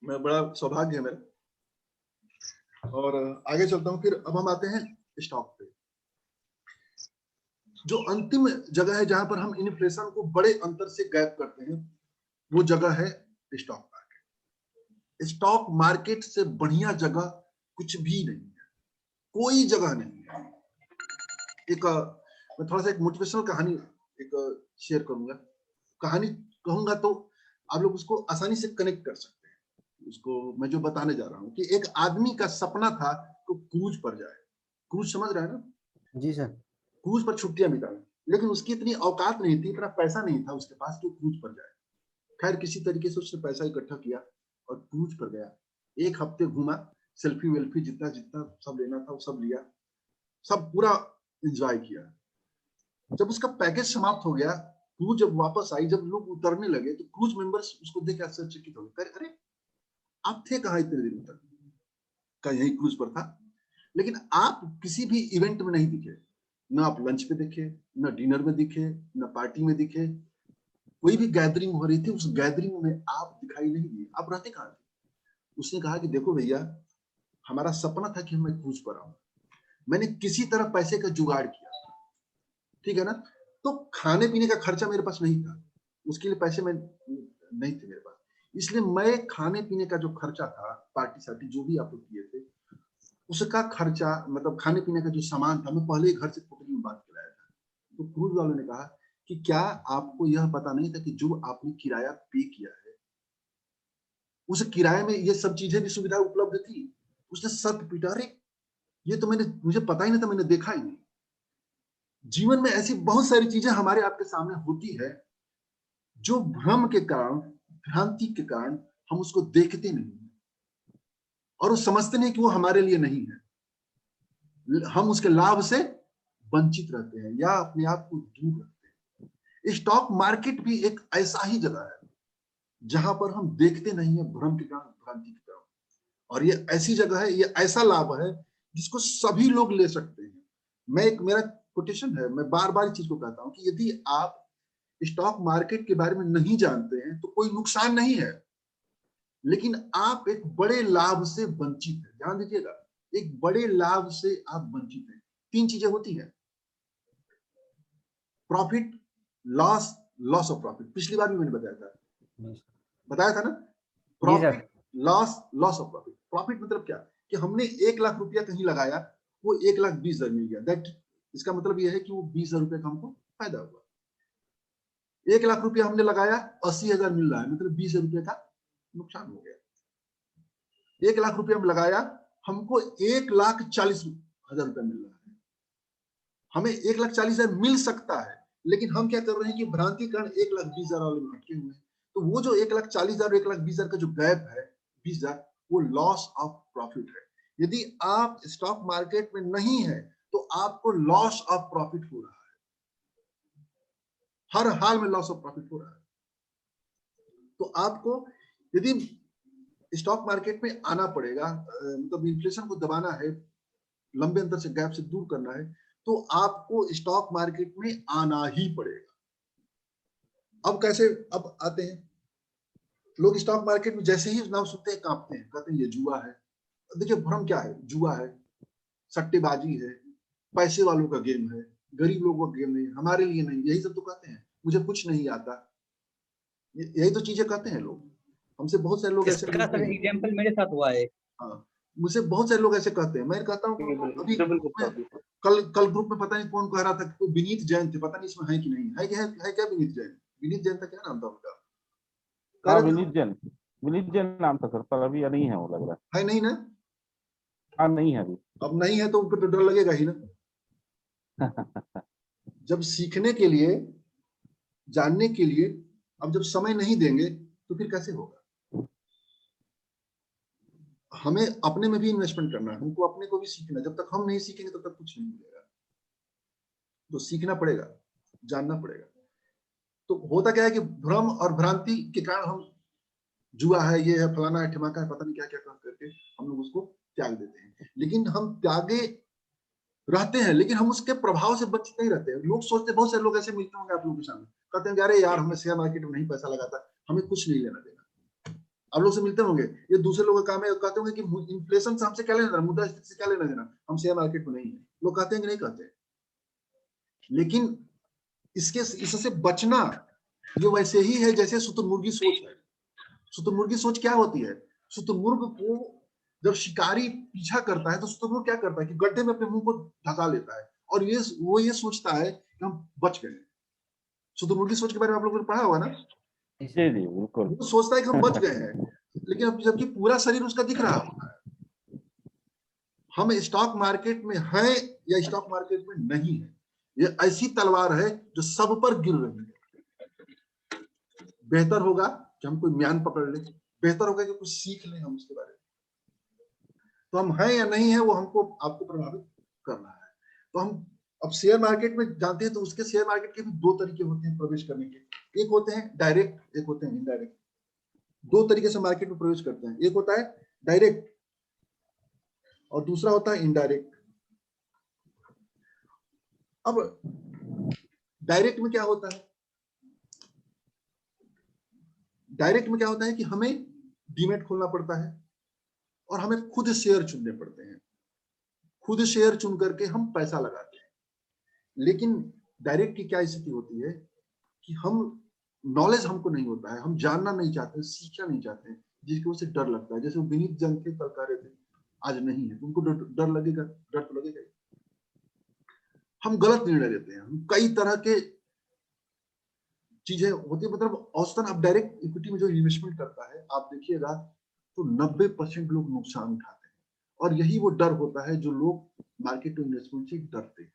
मैं बड़ा सौभाग्य है मेरा। और आगे चलता हूँ। फिर अब हम आते हैं स्टॉक पे। जो अंतिम जगह है जहां पर हम इन्फ्लेशन को बड़े अंतर से गैप करते हैं, वो जगह है स्टॉक मार्केट। स्टॉक मार्केट से बढ़िया जगह कुछ भी नहीं है, कोई जगह नहीं है। मैं थोड़ा सा एक मोटिवेशनल कहानी शेयर करूंगा। कहानी कहूंगा तो आप लोग उसको आसानी से कनेक्ट कर सकते हैं। उसको मैं जो बताने जा रहा हूँ कि एक आदमी का सपना था तो क्रूज पर जाए। क्रूज समझ रहे हैं ना? जी सर। क्रूज पर छुट्टियां बिताए, लेकिन उसकी इतनी औकात नहीं थी, इतना पैसा नहीं था उसके पास कि क्रूज पर जाए। खैर किसी तरीके से उसने पैसा इकट्ठा किया और क्रूज पर गया। 1 हफ्ते घूमा, सेल्फी वेल्फी जितना जितना सब लेना था वो सब लिया, सब पूरा एंजॉय किया। जब उसका पैकेज समाप्त हो गया, क्रूज जब वापस आई, जब लोग उतरने लगे तो क्रूज मेंबर्स उसको देख के आश्चर्यचकित हो गए। अरे आप थे कहाँ इतने दिनों तक? का यही क्रूज पर था, लेकिन आप किसी भी इवेंट में नहीं दिखे। न आप लंच पे दिखे, न डिनर में दिखे, न पार्टी में दिखे। कोई भी गैदरिंग हो रही थी, उस गैदरिंग में आप दिखाई नहीं दिए। आप रहते कहाँ थे? उसने कहा कि देखो भैया, हमारा सपना था कि मैं क्रूज पर आऊं, मैंने किसी तरह पैसे का जुगाड़ किया, ठीक है ना? तो खाने पीने का खर्चा मेरे पास नहीं था, उसके लिए पैसे में नहीं थे मेरे पास, इसलिए मैं खाने पीने का जो खर्चा था, पार्टी सार्टी जो भी आप लोग किए थे, उसका खर्चा, मतलब खाने पीने का जो सामान था, मैं पहले ही घर से पोटली में बांध के लाया था। तो क्रूज वालों ने कहा कि क्या आपको यह पता नहीं था कि जो आपने किराया पे किया है, उस किराए में ये सब चीजें भी सुविधा उपलब्ध थी? उसने सर पीटा, अरे ये तो मुझे पता ही नहीं था, मैंने देखा ही नहीं। जीवन में ऐसी बहुत सारी चीजें हमारे आपके सामने होती है जो भ्रम के कारण, भ्रांति के कारण हम उसको देखते नहीं और वो समझते नहीं कि वो हमारे लिए नहीं है। हम उसके लाभ से वंचित रहते हैं या अपने आप को दूर रखते हैं। स्टॉक मार्केट भी एक ऐसा ही जगह है जहां पर हम देखते नहीं है, भ्रम के कारण, भ्रांति के कारण। और ये ऐसी जगह है, ये ऐसा लाभ है जिसको सभी लोग ले सकते हैं। मेरा कोटेशन है, मैं बार बार इस चीज को कहता हूं कि यदि आप स्टॉक मार्केट के बारे में नहीं जानते हैं तो कोई नुकसान नहीं है, लेकिन आप एक बड़े लाभ से वंचित हैं। ध्यान दीजिएगा, एक बड़े लाभ से आप वंचित हैं। 3 चीजें होती हैं: profit, loss, loss of profit. पिछली बार भी मैंने बताया था ना? Profit, loss, loss of profit. Profit मतलब क्या? कि हमने 1 लाख रुपया कहीं लगाया, वो 1,20,000 मिल गया, दैट इसका मतलब यह है कि वो 20,000 रुपये का हमको फायदा हुआ। 1 लाख रुपया हमने लगाया, 80,000 मिल रहा है, मतलब 20,000 रुपये का नुकसान हो गया। 1 लाख रुपया हम लगाया, हमको 1,40,000 रुपया मिल रहा है। हमें 1,40,000 मिल सकता है, लेकिन हम क्या कर रहे हैं कि भ्रांति कारण 1,20,000 वाले में अटके हुए हैं। तो वो जो 1,40,000 और 1,20,000 का जो गैप है, 20,000, वो लॉस ऑफ प्रॉफिट है। यदि आप स्टॉक मार्केट में नहीं है तो आपको लॉस ऑफ प्रॉफिट हो रहा है, हर हाल में लॉस ऑफ प्रॉफिट हो रहा है। तो आपको यदि स्टॉक मार्केट में आना पड़ेगा, मतलब इन्फ्लेशन को दबाना है, लंबे अंतर से गैप से दूर करना है, तो आपको स्टॉक मार्केट में आना ही पड़ेगा। अब कैसे? अब आते हैं लोग स्टॉक मार्केट में, जैसे ही नाम सुनते हैं कांपते हैं, कहते हैं ये जुआ है। देखिए भ्रम क्या है, जुआ है, सट्टेबाजी है, पैसे वालों का गेम है, गरीब लोगों का गेम नहीं, हमारे लिए नहीं, यही सब तो कहते हैं। मुझे कुछ नहीं आता, यही तो चीजें कहते हैं लोग। हमसे बहुत सारे लोग ऐसे एग्जांपल मेरे साथ हुआ है। हाँ, मुझे बहुत सारे लोग ऐसे कहते हैं। मैं कहता हूँ अभी कल ग्रुप में पता नहीं कौन कह रहा था कि विनीत जैन थे, पता नहीं इसमें है कि नहीं है। क्या विनीत जैन? विनीत जैन था, क्या नाम था उनका? हाँ विनीत जैन नाम था सर, पर अभी नहीं है वो लग रहा है। नहीं ना? हाँ नहीं है अभी। अब नहीं है तो उनको तो डर लगेगा ही ना। जब सीखने के लिए, जानने के लिए अब जब समय नहीं देंगे तो फिर कैसे होगा? हमें अपने में भी इन्वेस्टमेंट करना है, हमको अपने को भी सीखना है। जब तक हम नहीं सीखेंगे तब तक कुछ नहीं मिलेगा। तो सीखना पड़ेगा, जानना पड़ेगा। तो होता क्या है कि भ्रम और भ्रांति के कारण हम जुआ है, ये है, फलाना है, ठिमाका है, पता नहीं क्या क्या करके हम लोग उसको त्याग देते हैं। लेकिन हम त्यागे रहते हैं, लेकिन हम उसके प्रभाव से बच नहीं रहते हैं। लोग सोचते, बहुत सारे लोग ऐसे मिलते होंगे आप लोगों के सामने, कहते हैं अरे यार हमें शेयर मार्केट में नहीं पैसा लगाता, हमें कुछ नहीं लेना देना। आप लोग से मिलते होंगे, ये दूसरे लोगों का काम है, कहते होंगे कि इन्फ्लेशन से हमसे क्या लेना देना, मुद्रास्फीति से क्या लेना देना, हम शेयर मार्केट में नहीं है। लोग कहते हैं कि नहीं कहते। लेकिन इससे बचना ये वैसे ही है जैसे शुतुरमुर्गी सोच है। शुतुरमुर्गी सोच क्या होती है? शुतुरमुर्ग को जब शिकारी पीछा करता है तो शुतुरमुर्ग क्या करता है कि गड्ढे में अपने मुंह को ढका लेता है और वो ये सोचता है कि हम बच गए। शुतुरमुर्गी सोच के बारे में आप लोगों ने पढ़ा होगा ना? जी जी बिल्कुल। वो सोचता है कि हम बच गए हैं, लेकिन अब जबकि पूरा शरीर उसका दिख रहा होता है। हम स्टॉक मार्केट में हैं या स्टॉक मार्केट में नहीं है, ये ऐसी तलवार है जो सब पर गिर रही है। बेहतर होगा कि हम कोई म्यान पकड़ लें, बेहतर होगा कि कुछ सीख लें हम उसके बारे में। तो हम हैं या नहीं है वो हमको आपको प्रभावित करना है। तो हम अब शेयर मार्केट में जानते हैं तो उसके शेयर मार्केट के भी दो तरीके होते हैं प्रवेश करने के। एक होते हैं डायरेक्ट, एक होते हैं इनडायरेक्ट। दो तरीके से मार्केट में प्रवेश करते हैं, एक होता है डायरेक्ट और दूसरा होता है इनडायरेक्ट। अब डायरेक्ट में क्या होता है? डायरेक्ट में क्या होता है कि हमें डीमैट खोलना पड़ता है और हमें खुद शेयर चुनने पड़ते हैं। खुद शेयर चुन करके हम पैसा लगाते हैं। लेकिन डायरेक्ट की क्या स्थिति होती है कि हम नॉलेज हमको नहीं होता है, हम जानना नहीं चाहते, सीखना नहीं चाहते हैं, जिसकी वजह से डर लगता है। जैसे वो विनीत जैन थे, कल कह रहे थे आज नहीं है, उनको डर लगेगा, डर तो लगेगा। हम गलत निर्णय लेते हैं, हम कई तरह के चीजें होती है। मतलब औसतन आप डायरेक्ट इक्विटी में जो इन्वेस्टमेंट करता है आप देखिएगा तो 90% लोग नुकसान उठाते हैं। और यही वो डर होता है जो लोग मार्केट इन्वेस्टमेंट से डरते हैं।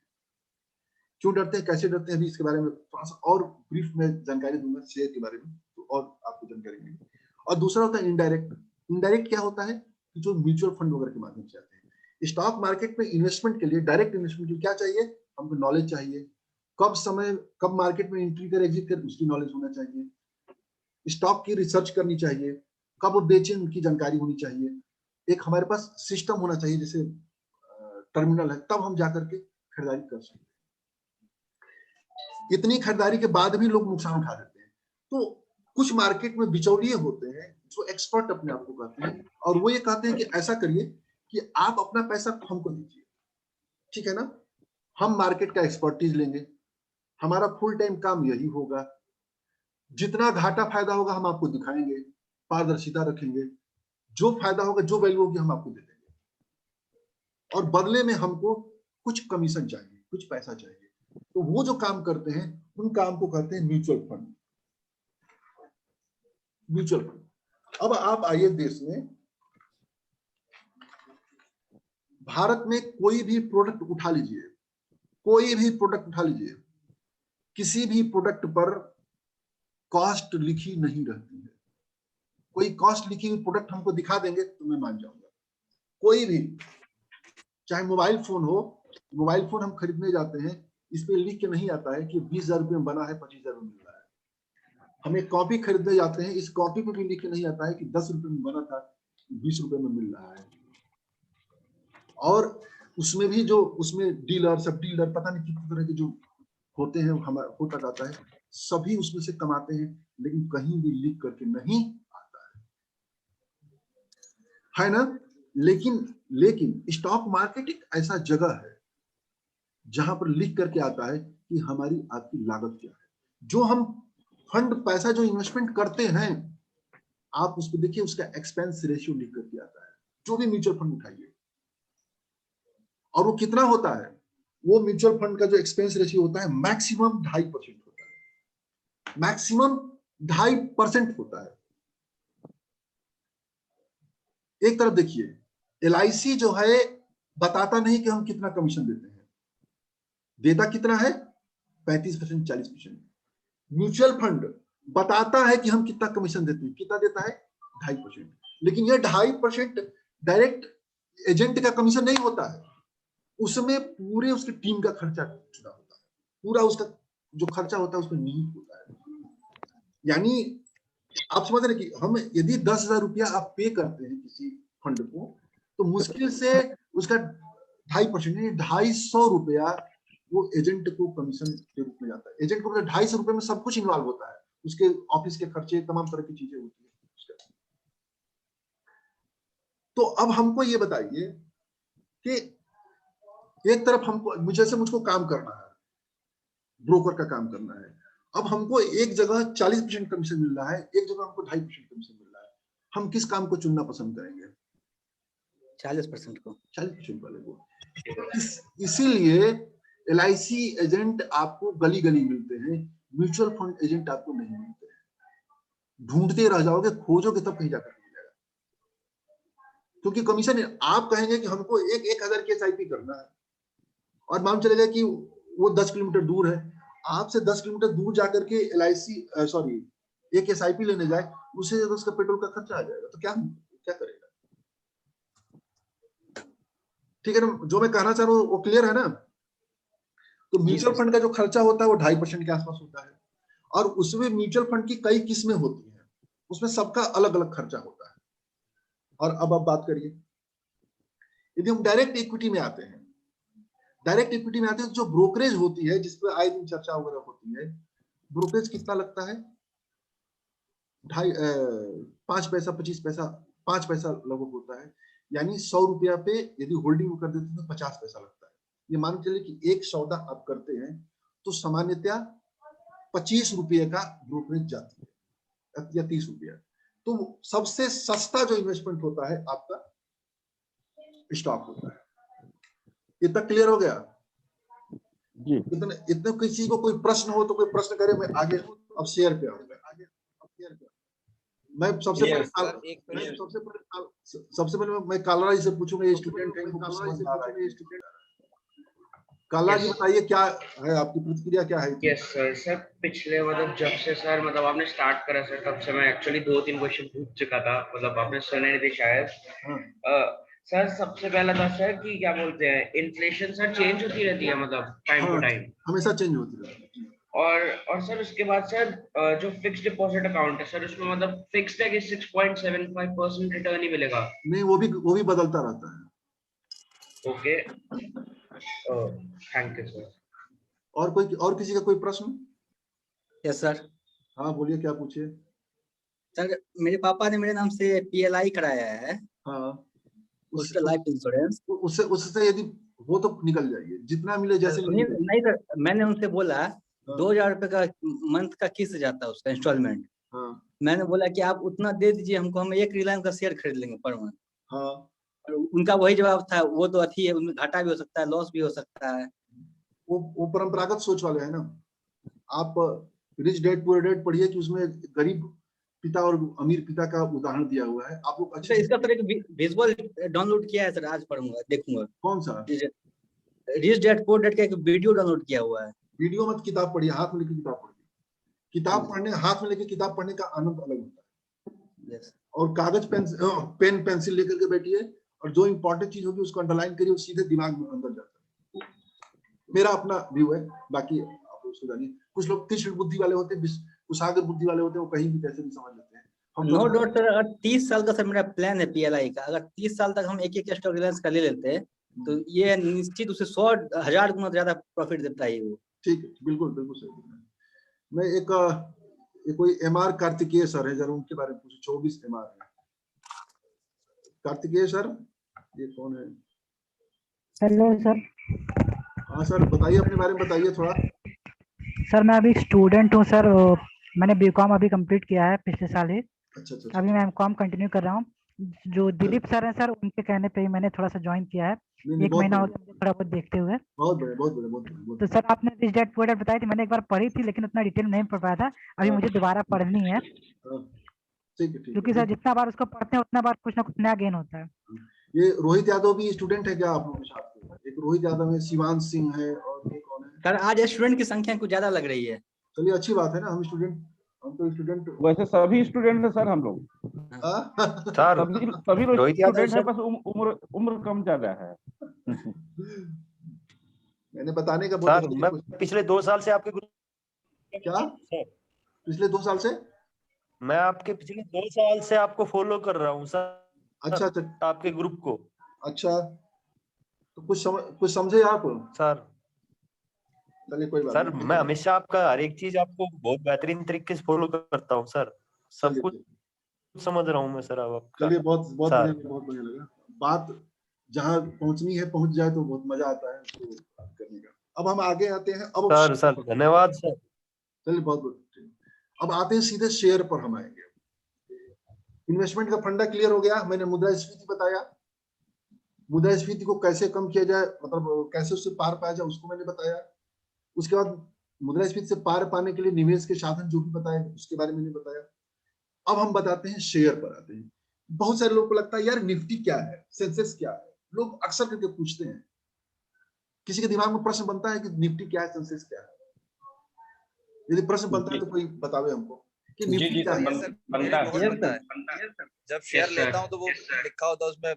क्यों डरते हैं, कैसे डरते हैं, अभी इसके बारे में थोड़ा सा और ब्रीफ में जानकारी दूंगा शेयर के बारे में, तो और आपको जानकारी मिलेगी। और दूसरा होता है इनडायरेक्ट। इनडायरेक्ट क्या होता है कि जो म्यूचुअल फंड वगैरह के माध्यम से आते हैं। स्टॉक मार्केट में इन्वेस्टमेंट के लिए, डायरेक्ट इन्वेस्टमेंट के लिए क्या चाहिए? हमको नॉलेज चाहिए। कब मार्केट में एंट्री कर एग्जिट कर उसकी नॉलेज होना चाहिए। स्टॉक की रिसर्च करनी चाहिए, कब बेचें उनकी जानकारी होनी चाहिए। एक हमारे पास सिस्टम होना चाहिए, जैसे टर्मिनल है, तब हम जाकर के खरीदारी कर सकते हैं। इतनी खरीदारी के बाद भी लोग नुकसान उठा देते हैं। तो कुछ मार्केट में बिचौलिए होते हैं जो एक्सपर्ट अपने आप को कहते हैं और वो ये कहते हैं कि ऐसा करिए कि आप अपना पैसा हमको दीजिए, ठीक है ना? हम मार्केट का एक्सपर्टीज लेंगे, हमारा फुल टाइम काम यही होगा, जितना घाटा फायदा होगा हम आपको दिखाएंगे, पारदर्शिता रखेंगे, जो फायदा होगा, जो वैल्यू होगी हम आपको दे देंगे और बदले में हमको कुछ कमीशन चाहिए, कुछ पैसा चाहिए। तो वो जो काम करते हैं उन काम को कहते हैं म्यूचुअल फंड। Mutual fund. अब आप आइए देश में, भारत में कोई भी प्रोडक्ट उठा लीजिए, कोई भी प्रोडक्ट उठा लीजिए, किसी भी प्रोडक्ट पर कॉस्ट लिखी नहीं रहती है। कोई कॉस्ट लिखी हुई प्रोडक्ट हमको दिखा देंगे तो मैं मान जाऊंगा। कोई भी, चाहे मोबाइल फोन हो, मोबाइल फोन हम खरीदने जाते हैं, इस पे लिख के नहीं आता है कि 20,000 रुपये में बना है, 25,000 में मिल रहा है। हम एक कॉपी खरीदने जाते हैं, इस कॉपी पे भी लिख के नहीं आता है कि 10 रुपये में बना था, 20 रुपये में मिल रहा है। और उसमें भी जो उसमें डीलर, सब डीलर, पता नहीं कितने तरह के जो होते हैं, हमारा होता जाता है, सभी उसमें से कमाते हैं, लेकिन कहीं भी लिख करके नहीं आता है ना? लेकिन स्टॉक मार्केट एक ऐसा जगह है जहां पर लिख करके आता है कि हमारी आपकी लागत क्या है। जो हम फंड पैसा जो इन्वेस्टमेंट करते हैं, आप उस पर देखिए, उसका एक्सपेंस रेशियो लिख करके आता है। जो भी म्यूचुअल फंड उठाइए, और वो कितना होता है, वो म्यूचुअल फंड का जो एक्सपेंस रेशियो होता है मैक्सिमम 2.5% होता है। मैक्सिमम 2.5% होता है। एक तरफ देखिए, LIC जो है बताता नहीं कि हम कितना कमीशन देते हैं, देता कितना है 35% 40%। म्यूचुअल फंड बताता है कि हम कितना कमीशन देते हैं, कितना देता है 2.5%। लेकिन यह 2.5% डायरेक्ट एजेंट का कमीशन नहीं होता है, उसमें पूरे उसकी टीम का खर्चा जुड़ा होता है, पूरा उसका जो खर्चा होता है उसमें निहित होता है। यानी आप समझ रहे कि हम यदि 10,000 रुपया आप पे करते हैं किसी फंड को, तो मुश्किल से उसका 2.5% 250 रुपया वो एजेंट को कमीशन के रूप में जाता है। एजेंट को 250 रुपए में सब कुछ इन्वॉल्व होता है, उसके ऑफिस के खर्चे, तमाम तरह की चीजें होती है। तो अब हमको ये बताइए कि एक तरफ हमको जैसे मुझको काम करना है, ब्रोकर का काम करना है, अब हमको एक जगह 40% कमीशन मिल रहा है, एक जगह हमको 2.5% कमीशन मिल रहा है, हम किस काम को चुनना पसंद करेंगे? 40% को, 40% वाले को। इसीलिए LIC एजेंट आपको गली गली मिलते हैं, म्यूचुअल फंड एजेंट आपको नहीं मिलते हैं। ढूंढते रह जाओगे, खोजोगे तब कहीं जाकर मिलेगा, क्योंकि कमीशन आप कहेंगे कि हमको 1,000 की SIP करना है, और मालूम चलेगा कि वो 10 किलोमीटर दूर है, आपसे 10 किलोमीटर दूर जाकर के एक SIP लेने जाए, उसे उसका पेट्रोल का खर्चा आ जाएगा, तो क्या करेगा? ठीक है ना, जो मैं कहना चाह रहा हूँ वो क्लियर है ना? तो म्यूचुअल फंड का जो खर्चा होता है वो 2.5% के आसपास होता है, और उसमें म्यूचुअल फंड की कई किस्में होती हैं, उसमें सबका अलग अलग खर्चा होता है। और अब आप बात करिए, यदि हम डायरेक्ट इक्विटी में आते हैं, जो ब्रोकरेज होती है, जिस पर आए दिन चर्चा वगैरह होती है, ब्रोकरेज कितना लगता है? 5 पैसा 25 पैसा 5 पैसा लगभग होता है। यानी 100 रुपया पे यदि होल्डिंग कर देते हैं तो 50 पैसा लगता है। ये मान के चलिए कि एक सौदा आप करते हैं तो सामान्यतया 25 रुपये का ब्रोकरेज जाती है या 30 रुपया। तो सबसे सस्ता जो इन्वेस्टमेंट होता है आपका स्टॉक होता है। इतना क्लियर हो गया? जी। इतने किसी को कोई प्रश्न हो तो कोई प्रश्न करे, मैं आगे अब शेयर पे आऊंगा। मैं सबसे पहले मैं काला जी से पूछूंगा, ये स्टूडेंट है, काला जी बताइए क्या है आपकी प्रतिक्रिया, क्या है? यस सर, पिछले मतलब जब से सर मतलब आपने स्टार्ट करा सर, तब से मैं एक्चुअली 2-3 क्वेश्चन पूछ चुका था, मतलब आपने सुने नहीं थे शायद। सर सबसे पहला था सर कि क्या बोलते हैं, इन्फ्लेशन सर चेंज होती रहती है, मतलब टाइम टू टाइम हमेशा चेंज होती रहती है। और सर उसके बाद सर जो फिक्स्ड डिपॉजिट अकाउंट है सर, उसमें मतलब फिक्स्ड है कि 6.75% रिटर्न ही मिलेगा? नहीं, वो भी बदलता रहता है। Okay, thank you sir. और किसी का कोई प्रश्न? Yes sir. हाँ बोलिए, क्या पूछिए? सर मेरे पापा ने मेरे नाम से PLI कराया है। हाँ, उसका लाइफ इंश्योरेंस, उससे यदि वो तो निकल जाएगी, जितना मिले जैसे मिले। नहीं सर, मैंने उनसे बोला 2,000 रुपए का मंथ का किस्त जाता है उसका इंस्टॉलमेंट। मैंने बोला कि आप उतना दे दीजिए हमको, हम 1 रिलायंस का शेयर खरीद लेंगे पर मंथ। और उनका वही जवाब था, वो तो अथी है, उनमें घाटा भी हो सकता है, लॉस भी हो सकता है। वो परंपरागत सोच वाले हैं ना। आप रिच डैड पुअर डैड पढ़िए कि उसमें गरीब पिता और अमीर पिता का उदाहरण दिया हुआ है। आप लोग अच्छे इसका सर एक विजुअल डाउनलोड किया है सर, आज पढ़ूंगा, देखूंगा। कौन सा? रिच डैड पुअर डैड का एक वीडियो डाउनलोड किया हुआ है। वीडियो मत, किताब पढ़िए, हाथ में लेके किताब पढ़िए। किताब पढ़ने, हाथ में लेके किताब पढ़ने का आनंद अलग होता है। और कागज पेन पेंसिल लेकर के बैठिए, और जो इंपॉर्टेंट चीज होगी उसको अंडरलाइन करिए, वो सीधे दिमाग में अंदर जाता है। मेरा अपना व्यू है, बाकी आप उसको जानिए। कुछ लोग तीक्ष्ण बुद्धि वाले होते हैं, कुशाग्र बुद्धि वाले होते हैं, वो कहीं भी कैसे भी समझ लेते हैं। नो डाउट सर, अगर 30 साल का सर मेरा प्लान है PLI का, अगर 30 साल तक हम एक स्टॉक रिलायंस का ले लेते हैं तो ये निश्चित उसे 100,000 गुना ज्यादा प्रॉफिट देता है वो। ठीक है, बिल्कुल सही। मैं एक कोई MR कार्तिकेय सर है, जरा उनके बारे में पूछो। 24 MR है। कार्तिकेय सर, ये कौन है? Hello sir. हाँ सर, बताइए, अपने बारे में बताइए थोड़ा। सर मैं अभी स्टूडेंट हूँ सर, मैंने BCom अभी कंप्लीट किया है पिछले साल ही। अच्छा। अभी मैं MCom कंटिन्यू कर रहा हूँ। जो दिलीप सर हैं सर, उनके कहने पे ही मैंने थोड़ा सा ज्वाइन किया है। एक महीना हो गया मुझे थोड़ा बहुत देखते हुए। बहुत बढ़िया, बहुत बढ़िया, बहुत बढ़िया। तो सर आपने रिच डैड पुअर डैड बताई थी, मैंने एक बार पढ़ी थी लेकिन उतना डिटेल में नहीं पढ़ पाया था। अभी मुझे दोबारा पढ़नी है, ठीक है, क्योंकि सर जितना बार उसको पढ़ते हैं उतना बार कुछ ना कुछ नया गेन होता है। ये रोहित यादव भी स्टूडेंट है क्या आप लोगों के साथ? एक रोहित यादव है, शिवांश सिंह है, और एक कौन है? सर आज स्टूडेंट की संख्या कुछ ज्यादा लग रही है। चलिए अच्छी बात है ना, हम तो स्टूडेंट वैसे सभी स्टूडेंट है सर हम लोग। सर सभी रोहित यादव स्टूडेंट है, सर, बस उम्र कम ज्यादा है। मैंने बताने का सर मैं पिछले 2 साल से आपके ग्रुप क्या सर, पिछले 2 साल से मैं आपके पिछले 2 साल से आपको फॉलो कर रहा हूँ सर। अच्छा अच्छा, आपके ग्रुप को। अच्छा तो कुछ समझे आप सर? चलिए कोई बात सर नहीं। मैं हमेशा आपका हर एक चीज आपको बहुत बेहतरीन तरीके से फॉलो करता हूँ सर, सब कुछ समझ रहा हूँ मैं सर। अब आपका चलिए बहुत बढ़िया लगा। बात जहाँ पहुंचनी है पहुंच जाए तो बहुत मजा आता है उसको करने का। अब हम आगे आते हैं। अब सर धन्यवाद सर। चलिए बहुत अब आते हैं सीधे शेयर पर। हम आएंगे। इन्वेस्टमेंट का फंडा क्लियर हो गया। मैंने मुद्रास्फीति बताया, मुद्रास्फीति को कैसे कम किया जाए, मतलब कैसे उससे पार पाया जाए उसको मैंने बताया। उसके बाद मुद्रास्फीति से पार पाने के लिए निवेश के साधन जो भी बताए उसके बारे में मैंने बताया। अब हम बताते हैं शेयर पर आते हैं। बहुत सारे लोगों को लगता है यार निफ्टी क्या है, सेंसेक्स क्या है, लोग अक्सर करके पूछते हैं। किसी के दिमाग में प्रश्न बनता है कि निफ्टी क्या है, सेंसेक्स क्या है? यदि प्रश्न बनता है तो कोई बतावे हमको कि निफ्टी क्या है। बनता है। जब शेयर लेता हूँ तो वो लिखा होता है उसमें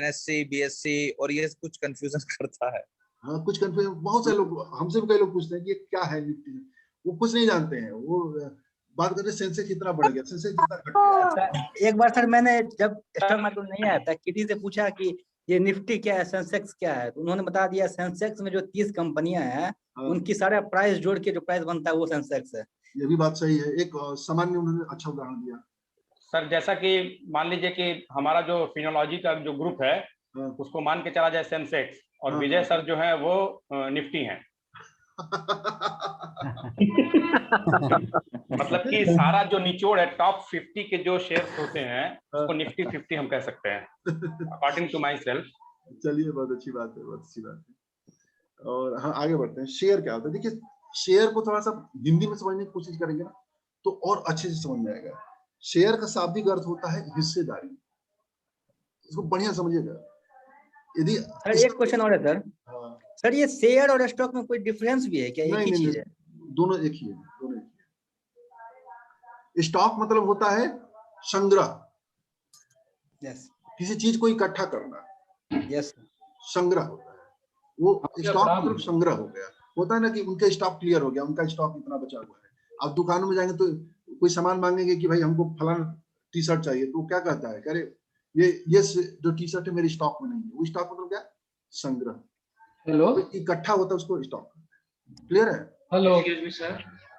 NSE, BSE और ये कुछ कंफ्यूजन करता है। हाँ कुछ कंफ्यूजन, बहुत सारे लोग, हमसे भी कई लोग पूछते हैं कि ये क्या है निफ्टी, वो कुछ नहीं जानते हैं। वो बात करते सेंसेक्स इतना बढ़ गया, सेंसेक्स इतना घट गया। एक बार सर मैंने जब स्टॉक मार्केट नहीं आया था, किसी से पूछा कि ये निफ्टी क्या है, सेंसेक्स क्या है, तो उन्होंने बता दिया सेंसेक्स में जो 30 कंपनियां हैं उनकी सारा प्राइस जोड़ के जो प्राइस बनता है वो सेंसेक्स है। ये भी बात सही है। एक सामान्य उन्होंने अच्छा उदाहरण दिया सर। जैसा कि मान लीजिए कि हमारा जो फिनोलॉजी का जो ग्रुप है उसको मान के चला जाए सेंसेक्स, और विजय सर जो है वो निफ्टी हैं। मतलब कि सारा जो निचोड़ है टॉप 50 के जो शेयर्स होते हैं उसको निफ्टी 50 हम कह सकते हैं, अकॉर्डिंग टू माई सेल्फ। चलिए बहुत अच्छी बात है, बहुत अच्छी बात है। और हाँ आगे बढ़ते हैं। शेयर क्या होता है? देखिए शेयर को थोड़ा सा हिंदी में समझने की कोशिश करेंगे ना तो और अच्छे से समझ में आएगा। शेयर का शाब्दिक अर्थ होता है हिस्सेदारी। इसको बढ़िया समझिएगा। यदि सर एक क्वेश्चन और है सर। सर ये शेयर और स्टॉक में कोई डिफरेंस भी है क्या? एक ही चीज है? दोनों एक ही है, दोनों एक ही है। स्टॉक मतलब होता है संग्रह, किसी चीज को इकट्ठा करना, संग्रह होता है वो। स्टॉक मतलब संग्रह हो गया, होता है ना कि उनका स्टॉक क्लियर हो गया, उनका स्टॉक इतना बचा हुआ है। आप दुकानों में जाएंगे तो कोई सामान मांगेंगे कि भाई हमको फलाना टी शर्ट चाहिए, तो क्या कहता है, कह रहे ये जो टी शर्ट है मेरी स्टॉक में नहीं है। वो स्टॉक मतलब क्या? संग्रह। हेलो, इकट्ठा होता है उसको स्टॉक। क्लियर है? Hello sir.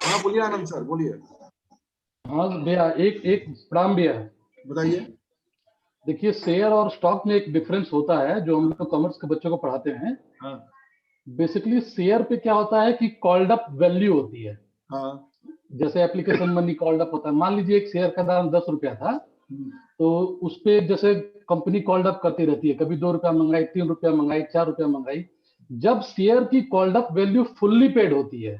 हाँ बोलिए आनंद सर, बोलिए। हाँ भैया, एक प्रणाम भैया। बताइए। देखिए शेयर और स्टॉक में एक डिफरेंस होता है जो हम लोग कॉमर्स के बच्चों को पढ़ाते हैं। हाँ। बेसिकली शेयर पे क्या होता है कि कॉल्ड अप वैल्यू होती है। हाँ। जैसे एप्लीकेशन मनी कॉल्ड अप होता है। मान लीजिए एक शेयर का दाम 10 रुपया था, तो उस पे जैसे कंपनी कॉल्ड अप करती रहती है, कभी 2 रुपया मंगाई, 3 रुपया मंगाई, 4 रुपया मंगाई। जब शेयर की called up value fully paid होती है,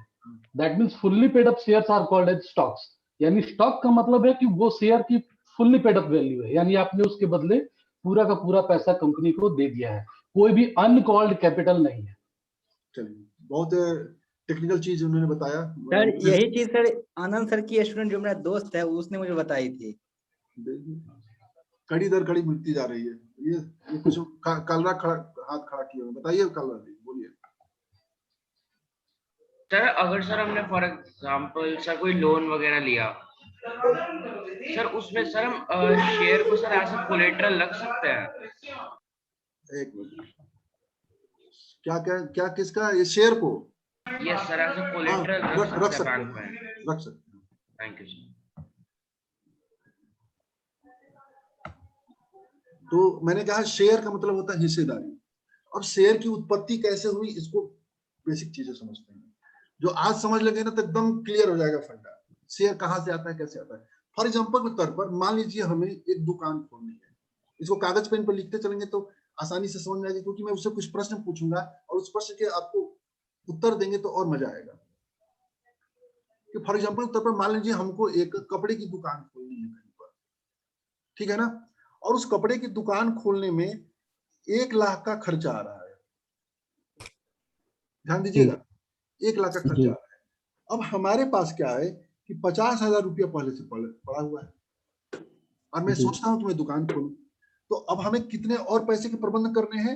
that means fully paid up shares are called as stocks. यानी स्टॉक का मतलब है कि वो शेयर की फुल्ली पेड अप वैल्यू है, यानी आपने उसके बदले पूरा का पूरा पैसा कंपनी को दे दिया है, कोई भी अनकॉल्ड कैपिटल नहीं है। चलिए बहुत टेक्निकल चीज उन्होंने बताया सर। यही चीज सर आनंद सर की स्टूडेंट जो मेरा दोस्त है उसने मुझे बताई थी। कड़ी दर कड़ी मिलती जा रही है। ये कुछ कालरा हाथ खड़ा किया। बताइए कालरा जी, बोलिए। सर अगर सर हमने फॉर एग्जांपल सर कोई लोन वगैरह लिया सर, उसमें सर हम शेयर को सर ऐसा कोलेटरल रख सकते हैं? एक मिनट, क्या क्या क्या किसका? ये शेयर को? यस सर, ऐसा कोलेटरल रख सकते हैं, रख सकते हैं। Thank you sir. तो मैंने कहा शेयर का मतलब होता है हिस्सेदारी। अब शेयर की उत्पत्ति कैसे हुई इसको बेसिक चीजें समझते हैं। जो आज समझ लगे ना तो एकदम क्लियर हो जाएगा फंडा। शेयर कहां से आता है, कैसे आता है। फॉर एग्जाम्पल के तौर पर मान लीजिए हमें एक दुकान खोलनी है, इसको कागज पेन पर लिखते चलेंगे तो आसानी से समझ में आएगा, क्योंकि मैं उससे कुछ प्रश्न पूछूंगा और उस प्रश्न के आपको उत्तर देंगे तो और मजा आएगा। कि फॉर एग्जाम्पल के तौर पर मान लीजिए हमको एक कपड़े की दुकान खोलनी है कहीं पर, ठीक है ना, और उस कपड़े की दुकान खोलने में 1 लाख का खर्चा आ रहा है, ध्यान दीजिएगा, 1 लाख का खर्चा आ रहा है। अब हमारे पास क्या है कि 50,000 रुपया पहले से पड़ा हुआ है और मैं सोचता हूं कि मैं दुकान खोलूं, तो अब हमें कितने और पैसे के प्रबंध करने हैं,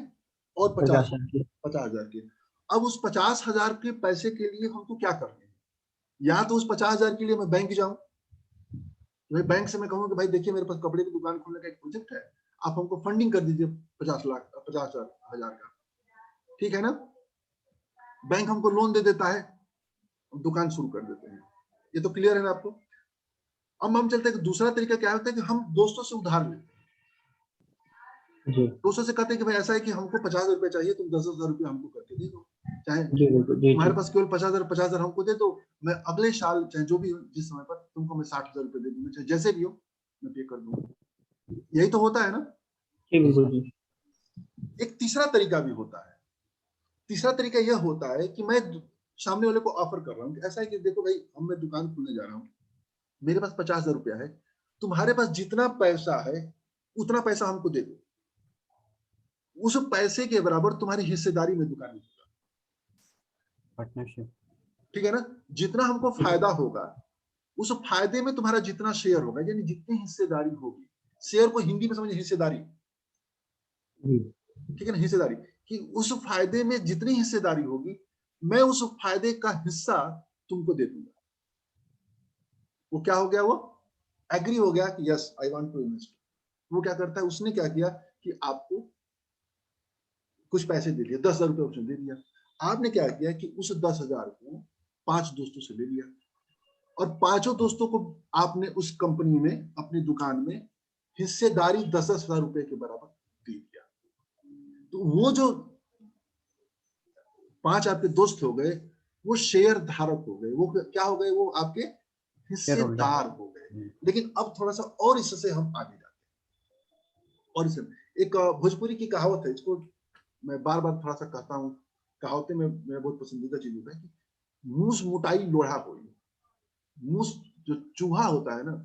और 50,000 के। अब उस 50,000 के पैसे के लिए हमको क्या करना है, या तो उस 50,000 के लिए मैं बैंक जाऊं, मैं बैंक से मैं कहूं कि भाई देखिए मेरे पास कपड़े की दुकान खोलने का एक प्रोजेक्ट है, आप हमको फंडिंग कर दीजिए 50,000 का, ठीक है ना, बैंक हमको लोन दे देता है, दुकान शुरू कर देते हैं। ये तो क्लियर है ना आपको। अब हम चलते हैं, दूसरा तरीका क्या होता है कि हम दोस्तों से उधार लेते हैं, दोस्तों से कहते हैं कि भाई ऐसा है कि हमको 50,000 रुपए चाहिए, तुम 10,000 रुपये हमको करके दे दो, चाहे तुम्हारे पास केवल 50,000 हमको दे दो, मैं अगले साल चाहे जो भी जिस समय पर तुमको मैं 60,000 रुपये दे दूंगा, चाहे जैसे भी हो मैं पे कर दूंगा। यही तो होता है ना। एक तीसरा तरीका भी होता है। तीसरा तरीका यह होता है कि मैं सामने वाले को ऑफर कर रहा हूँ, ऐसा है कि देखो भाई हम मैं दुकान खोलने जा रहा हूँ, मेरे पास 50,000 रुपया है, तुम्हारे पास जितना पैसा है उतना पैसा हमको दे दो, उस पैसे के बराबर तुम्हारी हिस्सेदारी में दुकान में होगा, पार्टनरशिप, ठीक है ना। जितना हमको फायदा होगा उस फायदे में तुम्हारा जितना शेयर होगा, यानी जितनी हिस्सेदारी होगी, शेयर को हिंदी में समझिए हिस्सेदारी, ठीक है ना, हिस्सेदारी, कि उस फायदे में जितनी हिस्सेदारी होगी मैं उस फायदे का हिस्सा तुमको दे दूंगा। वो क्या हो गया, वो एग्री हो गया कि yes I want to invest. वो क्या करता है, उसने क्या किया कि आपको कुछ पैसे दे दिए, 10,000 रुपये उसने दे दिया। आपने क्या किया कि उस 10,000 को 5 दोस्तों से ले लिया और 5 दोस्तों को आपने उस कंपनी में अपनी दुकान में हिस्सेदारी 10,000 रुपये के बराबर दे दिया। तो वो जो 5 आपके दोस्त हो गए वो शेयर धारक हो गए, वो क्या हो गए, वो आपके हिस्सेदार हो गए। लेकिन अब थोड़ा सा और इससे हम आगे जाते हैं। और इससे एक भोजपुरी की कहावत है, इसको मैं बार बार थोड़ा सा कहता हूँ, कहावतें में मेरा बहुत पसंदीदा चीज होता है कि मूस मोटाई लोढ़ा होई। मूस जो चूहा होता है ना,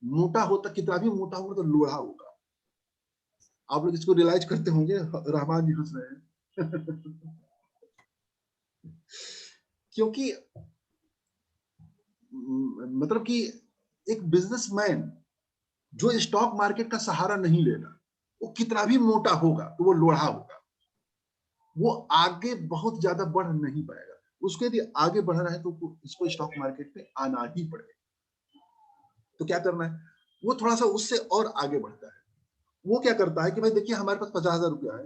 मोटा होता, कितना भी मोटा होगा तो लोढ़ा होगा। आप लोग इसको रियलाइज करते होंगे, रहमान जी हंस रहे हैं क्योंकि मतलब कि एक बिजनेसमैन जो स्टॉक मार्केट का सहारा नहीं लेगा, वो कितना भी मोटा होगा तो वो लोढ़ा होगा, वो आगे बहुत ज्यादा बढ़ नहीं पाएगा। उसको यदि आगे बढ़ना है तो इसको स्टॉक मार्केट में आना ही पड़ेगा। तो क्या करना है, वो थोड़ा सा उससे और आगे बढ़ता है। वो क्या करता है कि भाई देखिए हमारे पास 50,000 रुपया है,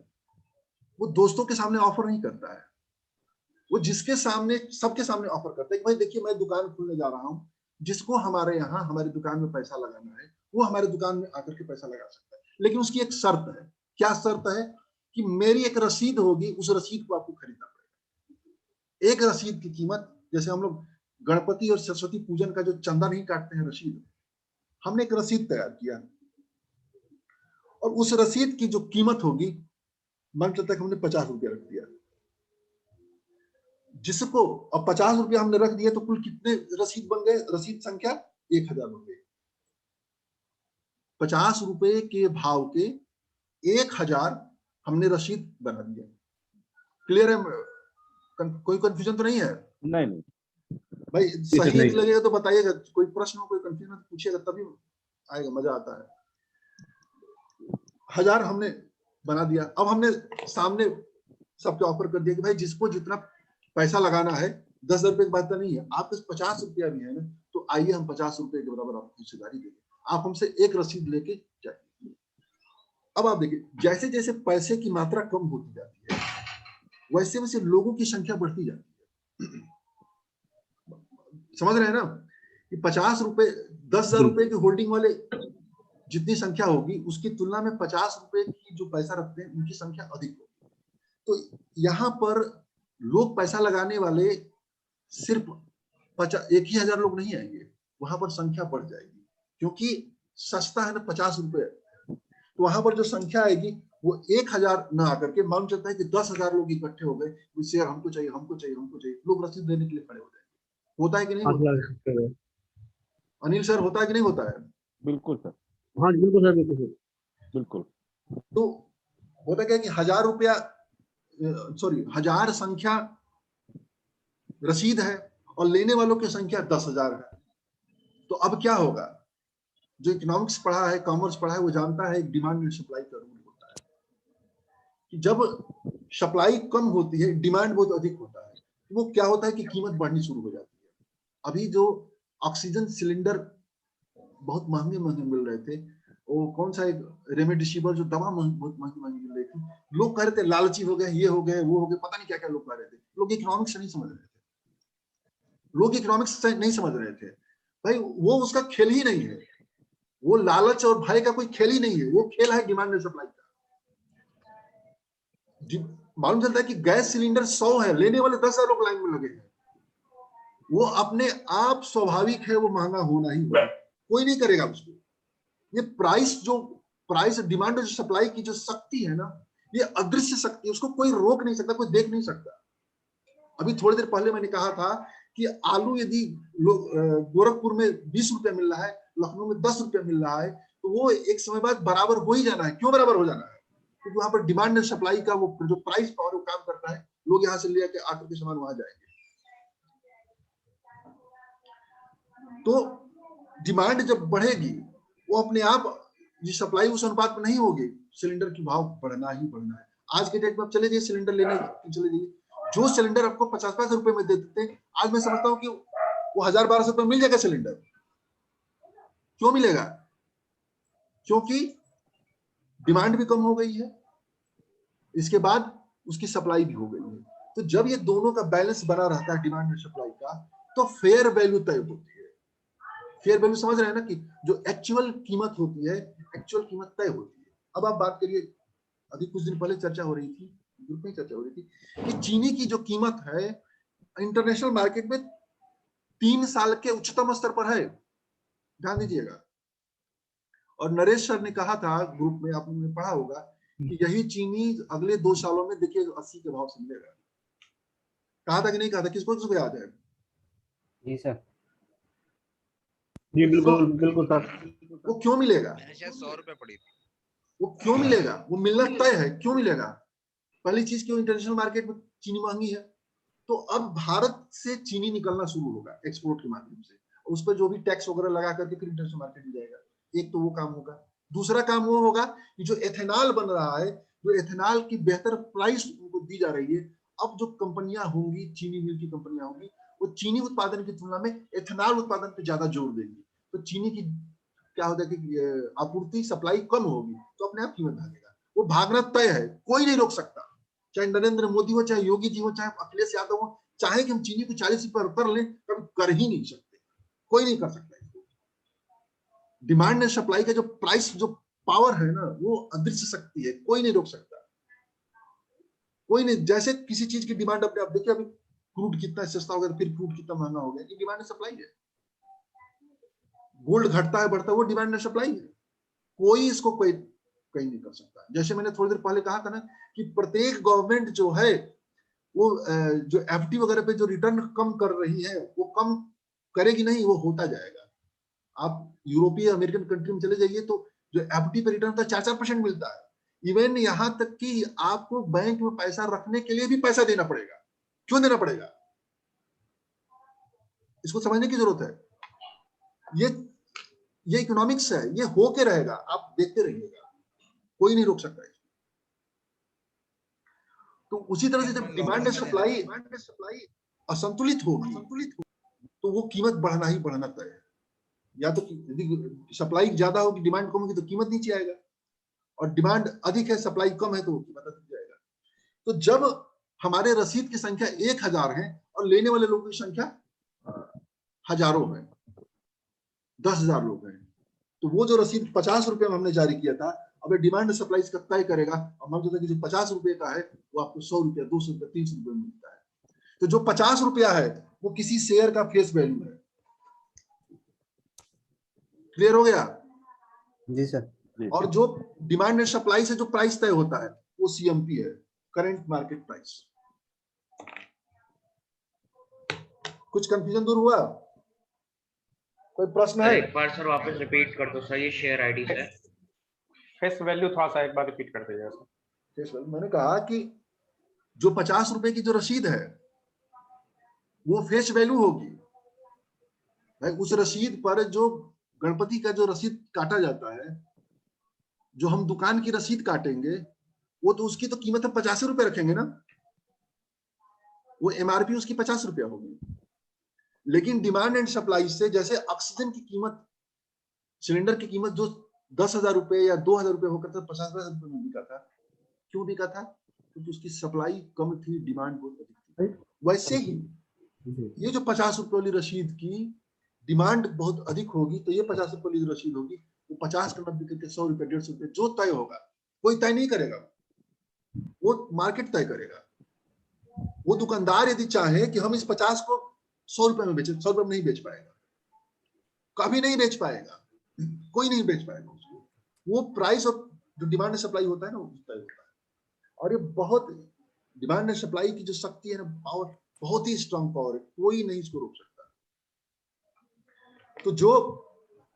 वो दोस्तों के सामने ऑफर नहीं करता है, वो जिसके सामने, सबके सामने ऑफर करता है कि भाई देखिए मैं दुकान खोलने जा रहा हूं, जिसको हमारे यहाँ हमारी दुकान में पैसा लगाना है वो हमारी दुकान में आकर के पैसा लगा सकता है। लेकिन उसकी एक शर्त है। क्या शर्त है कि मेरी एक रसीद होगी, उस रसीद को आपको खरीदना पड़ेगा। एक रसीद की कीमत, जैसे हम लोग गणपति और सरस्वती पूजन का जो चंदा नहीं काटते हैं रसीद, हमने एक रसीद तैयार किया और उस रसीद की जो कीमत होगी, मान चलता है हमने 50 रुपया रख दिया, जिसको अब 50 रुपया हमने रख दिया तो कुल कितने रसीद बन गए, रसीद संख्या 1000 बन गई। 50 रुपए के भाव के 1000 हमने रसीद बना दिया। क्लियर है? कोई कंफ्यूजन तो नहीं है? नहीं भाई सही लगेगा तो बताइएगा, कोई प्रश्न हो, कोई कंफ्यूजन तो पूछिएगा, तभी आएगा, मजा आता है। 1000 हमने बना दिया। अब हमने सामने सबके ऑफर कर दिया कि भाई जिसको जितना पैसा लगाना है, 10,000 रुपए की बात तो नहीं है, आपके 50 रुपया भी है ना, तो आइए हम 50 रुपए के बराबर आपको हिस्सेदारी देंगे, आप हमसे एक रसीद लेके जाइए। अब आप देखिए, जैसे जैसे पैसे की मात्रा कम होती जाती है, वैसे वैसे लोगों की संख्या बढ़ती जाती है। समझ रहे हैं ना कि 50 रुपए, 10,000 रुपए की होल्डिंग वाले जितनी संख्या होगी, उसकी तुलना में 50 रुपए की जो पैसा रखते हैं उनकी संख्या अधिक होगी। तो यहाँ पर लोग पैसा लगाने वाले सिर्फ 1 ही 1000 लोग नहीं आएंगे, वहां पर संख्या बढ़ जाएगी, क्योंकि सस्ता है ना 50 रुपए, तो वहां पर जो संख्या आएगी वो 1000 ना आकर के मालूम चलता है कि 10,000 लोग इकट्ठे हो गए, शेयर हमको चाहिए हमको चाहिए हमको चाहिए, लोग रसीद देने के लिए खड़े हो जाएंगे। होता है कि नहीं होता है? अनिल सर, होता है कि नहीं होता है? बिल्कुल सर। हाँ बिल्कुल सर, बिल्कुल सर, बिल्कुल। तो होता क्या है कि 1000 रुपया, सॉरी 1000 संख्या रसीद है और लेने वालों की संख्या 10,000 है। तो अब क्या होगा? जो इकोनॉमिक्स पढ़ा है, कॉमर्स पढ़ा है, वो जानता है डिमांड एंड सप्लाई का रूल होता है कि जब सप्लाई कम होती है, डिमांड बहुत अधिक होता है, तो वो क्या होता है कि कीमत बढ़नी शुरू हो जाती है। अभी जो ऑक्सीजन सिलेंडर बहुत महंगे महंगे मिल रहे थे, वो कौन सा एक रेमडेसिविर जो दवा बहुत महंगी महंगी मिल रही थी, लोग कह रहे थे लालची हो गए, ये हो गए, वो हो गए, पता नहीं क्या क्या लोग कह रहे थे। लोग इकोनॉमिक्स नहीं समझ रहे थे, लोग इकोनॉमिक्स नहीं समझ रहे थे भाई, वो उसका खेल ही नहीं है, वो लालच और भय का कोई खेल ही नहीं है, वो खेल है डिमांड एंड सप्लाई का। मालूम चलता है कि गैस सिलेंडर 100 है, लेने वाले 10,000 लोग लाइन में लगे हैं, वो अपने आप स्वाभाविक है, वो महंगा होना ही होगा, कोई नहीं करेगा उसको। ये प्राइस डिमांड और सप्लाई की जो शक्ति है ना, ये अदृश्य शक्ति, उसको कोई रोक नहीं सकता, कोई देख नहीं सकता। अभी थोड़ी देर पहले मैंने कहा था कि आलू यदि गोरखपुर में 20 रुपया मिल रहा है, लखनऊ में 10 रुपया मिल रहा है, तो वो एक समय बाद बराबर हो ही जाना है। क्यों बराबर हो जाना है? क्योंकि वहां पर डिमांड एंड सप्लाई का वो जो प्राइस पावर वो काम करता है, लोग यहाँ से ले आके आकर के सामान वहां जाएंगे। तो डिमांड जब बढ़ेगी, वो अपने आप जिस सप्लाई उस अनुपात में नहीं होगी, सिलेंडर की भाव बढ़ना ही बढ़ना है। आज के डेट में आप चले जाइए सिलेंडर लेने, चले जाइए, जो सिलेंडर आपको 50-50 रुपए में देते थे, आज मैं समझता हूँ कि वो 1000-1200 रुपए मिल जाएगा सिलेंडर। क्यों मिलेगा? क्योंकि डिमांड भी कम हो गई है, इसके बाद उसकी सप्लाई भी हो गई है। तो जब ये दोनों का बैलेंस बना रहता है, डिमांड और सप्लाई का, तो फेयर वैल्यू तय होती है। फेयर वैल्यू समझ रहे हैं ना, कि जो एक्चुअल कीमत होती है, एक्चुअल कीमत तय होती है। अब आप बात करिए, अभी कुछ दिन पहले चर्चा हो रही थी, ग्रुप में चर्चा हो रही थी कि चीनी की जो कीमत है इंटरनेशनल मार्केट में 3 साल के उच्चतम स्तर पर है, ध्यान दीजिएगा। और नरेश सर ने कहा था ग्रुप में, आपने पढ़ा होगा, कि यही चीनी अगले 2 सालों में देखिए 80 के भाव से मिलेगा। कहा था कि नहीं कहा था? किसको याद है? जी सर। जी बिल्कुल बिल्कुल सर। वो क्यों मिलेगा? शायद 100 रुपए पड़ी थी। वो क्यों मिलेगा? वो मिलना तय है, क्यों मिलेगा? पहली चीज, क्यों इंटरनेशनल मार्केट में चीनी महंगी है, तो अब भारत से चीनी निकलना शुरू होगा एक्सपोर्ट के माध्यम से, उस पर जो भी टैक्स वगैरह लगा करके फिर इंटरनेशनल मार्केट में जाएगा। एक तो वो काम होगा। दूसरा काम वो होगा कि जो एथेनॉल बन रहा है, जो एथेनॉल की बेहतर प्राइस उनको दी जा रही है, अब जो कंपनियां होंगी, चीनी मिल की कंपनियां होंगी, वो चीनी उत्पादन की तुलना में एथेनॉल उत्पादन पे ज्यादा जोर देंगी। तो चीनी की क्या होता है कि आपूर्ति सप्लाई कम होगी, तो अपने आप कीमत भागेगा। वो भागना तय है, कोई नहीं रोक सकता, चाहे नरेंद्र मोदी हो, चाहे योगी जी हो, चाहे अखिलेश यादव हो, चाहे कि हम चीनी को 40 रुपए कर लें, कभी कर ही नहीं सकते, कोई नहीं कर सकता। डिमांड एंड सप्लाई का जो प्राइस, जो पावर है ना, वो अदृश्य शक्ति है, कोई नहीं रोक सकता, कोई नहीं। जैसे किसी चीज की डिमांड, अपने आप देखिए, अभी क्रूड कितना सस्ता हो गया, फिर क्रूड कितना महंगा हो गया, ये डिमांड एंड सप्लाई है। गोल्ड घटता है बढ़ता है, वो डिमांड एंड सप्लाई है, कोई इसको कोई कहीं नहीं कर सकता। जैसे मैंने थोड़ी देर पहले कहा था ना, कि प्रत्येक गवर्नमेंट जो है, वो जो एफडी वगैरह पे जो रिटर्न कम कर रही है, वो कम करेगी नहीं, वो होता जाएगा। आप यूरोपीय अमेरिकन कंट्री में चले जाइए, तो जो एफडी पे रिटर्न था 4-4% मिलता है। इवन यहाँ तक कि आपको बैंक में पैसा रखने के लिए भी पैसा देना पड़ेगा। क्यों देना पड़ेगा? इसको समझने की जरूरत है। ये इकोनॉमिक्स है, ये होके रहेगा, आप देखते रहिएगा, कोई नहीं रोक सकता है। तो उसी तरह से जब डिमांड एंड सप्लाई असंतुलित होगी, तो वो कीमत बढ़ना ही बढ़ना तय है। या तो यदि सप्लाई ज्यादा होगी, डिमांड कम होगी, तो कीमत नीचे आएगा, और डिमांड अधिक है, सप्लाई कम है, तो कीमत अधिक जाएगा। तो जब हमारे रसीद की संख्या 1000 है और लेने वाले लोगों की संख्या हजारों है, 10,000 लोग हैं, तो वो जो रसीद 50 रुपए में हमने जारी किया था, अब डिमांड सप्लाई का तय करेगा। अब हम जो कि जो 50 रुपए का है, वो आपको 100 रुपया, 200 रुपया, 300 रुपये मिलता है। तो जो 50 रुपया है, वो किसी शेयर का फेस वैल्यू है। क्लियर हो गया? जी सर। और जो डिमांड एंड सप्लाई से जो प्राइस तय होता है वो CMP है, करंट मार्केट प्राइस। कुछ कंफ्यूजन दूर हुआ? कोई प्रश्न है? एक बार सर वापस रिपीट कर दो सर, ये शेयर आईडी है। फेस वैल्यू थोड़ा सा एक बार रिपीट कर दीजिएगा सर। फेस वैल्यू मैंने कहा कि जो 50 रुपए की जो रसीद है वो फेस वैल्यू होगी भाई। उस रसीद पर जो गणपति का जो रसीद काटा जाता है, जो हम दुकान की रसीद काटेंगे, वो तो उसकी तो कीमत हम 50 रुपए रखेंगे ना, वो MRP उसकी 50 रुपया होगी। लेकिन डिमांड एंड सप्लाई से, जैसे ऑक्सीजन की कीमत, सिलेंडर की कीमत जो 10,000 रुपए या 2,000 रुपए होकर था 50 रुपए में बिका था, क्यों बिका था? क्योंकि उसकी सप्लाई कम थी, डिमांड बहुत अधिक थी। वैसे ही ये जो 50 रुपए वाली रसीद की डिमांड बहुत अधिक होगी, तो ये 50 रुपए वाली रसीद होगी, वो 50 का 90 करके 100 रुपए 150 रुपए जो तय होगा, कोई तय नहीं करेगा, वो मार्केट तय करेगा। वो दुकानदार यदि चाहे कि हम इस 50 को 100 रुपए में बेचे, 100 रुपए में नहीं बेच पाएगा, कभी नहीं बेच पाएगा, कोई नहीं बेच पाएगा उसको। वो प्राइस और जो डिमांड एंड सप्लाई होता है ना, वो तय होता है। और ये बहुत डिमांड एंड सप्लाई की जो शक्ति है ना, पावर, बहुत ही स्ट्रांग पावर है, कोई नहीं इसको रोक सकता। तो जो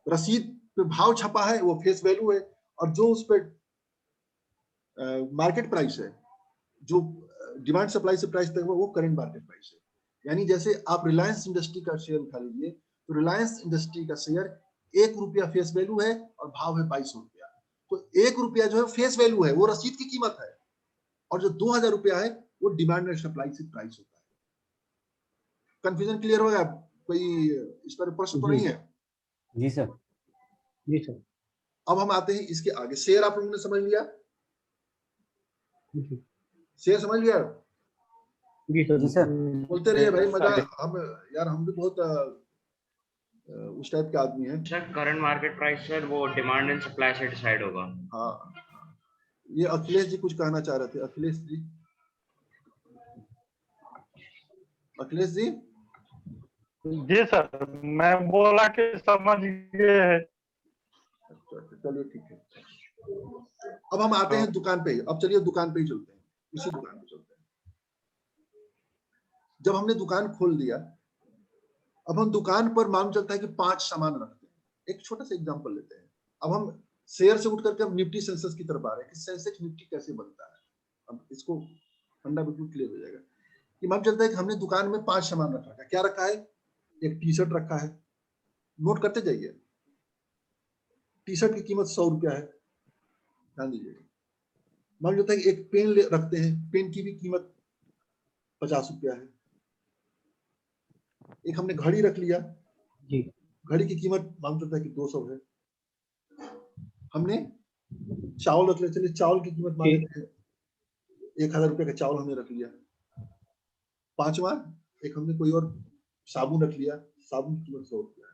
रसीद पे भाव छपा है वो फेस वैल्यू है, और जो उस पे मार्केट प्राइस है, जो डिमांड सप्लाई से प्राइस तय हुआ, वो करंट मार्केट प्राइस है। यानी जैसे आप रिलायंस इंडस्ट्री का शेयर उठा लीजिए, तो रिलायंस इंडस्ट्री का शेयर 1 रुपया फेस वैल्यू है और भाव है 2200 रुपया। तो 1 रुपया जो है फेस वैल्यू है, वो रसीद की कीमत है, और जो 2000 रुपया है वो डिमांड एंड सप्लाई से प्राइस होता है। कंफ्यूजन क्लियर हो गया? कोई इस पर प्रश्न तो नहीं है? जी सर। जी सर। अब हम आते हैं इसके आगे। शेयर आप लोगों ने समझ लिया? शेयर समझ लिया? जी सर। बोलते रहिए भाई, मजा। हम भी बहुत उस टाइप के आदमी हैं। Sir current market price sir वो डिमांड एंड सप्लाई से डिसाइड होगा। हाँ, ये अखिलेश जी कुछ कहना चाह रहे थे। अखिलेश जी, अखिलेश जी। जी सर, मैं बोला कि समझ गए हैं। चलिए ठीक है। अब हम आते हैं दुकान पे। अब चलिए दुकान पे ही चलते हैं, इसी दुकान पे चलते हैं। जब हमने दुकान खोल दिया, अब हम दुकान पर मालूम चलता है कि 5 सामान रखते हैं। एक छोटा सा एग्जांपल लेते हैं। अब हम शेयर से उठ करके अब निफ्टी सेंसेक्स की तरफ आ रहे हैं कि सेंसेक्स निफ्टी कैसे बनता है। अब इसको फंडा बिल्कुल क्लियर हो जाएगा कि मालूम चलता है कि हमने दुकान में 5 सामान रखा है। क्या रखा है? एक टी शर्ट रखा है, नोट करते जाइए। टी शर्ट की कीमत 100 रुपया है, ध्यान दीजिएगा। मालूम चलता है कि एक पेन रखते हैं, पेन की भी कीमत 50 रुपया है। एक हमने घड़ी रख लिया जी, घड़ी की कीमत मालूम चलता है कि 200 है। हमने चावल रख लिया, चलिए चावल की कीमत मान लेते हैं 1000 रुपये का चावल हमने रख लिया। 5वां, एक हमने कोई और साबुन रख लिया, साबुन की कीमत 100 रुपया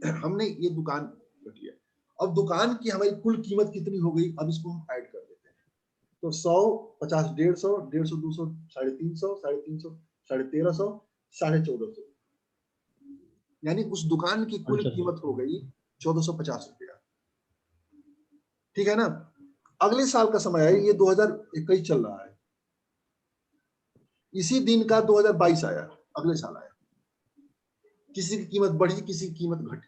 है। हमने ये दुकान रख लिया। अब दुकान की हमारी कुल कीमत कितनी हो गई, अब इसको हम ऐड कर देते हैं। तो 100, 50, 150, 150, 200, 350, 350, 1350, 1450, यानी उस दुकान की कुल कीमत हो गई 1450 रुपया। ठीक है ना? अगले साल का समय है, ये 2021 चल रहा है। इसी दिन का 2022 आया, अगले साल आया। किसी की कीमत बढ़ी, किसी की कीमत घटी।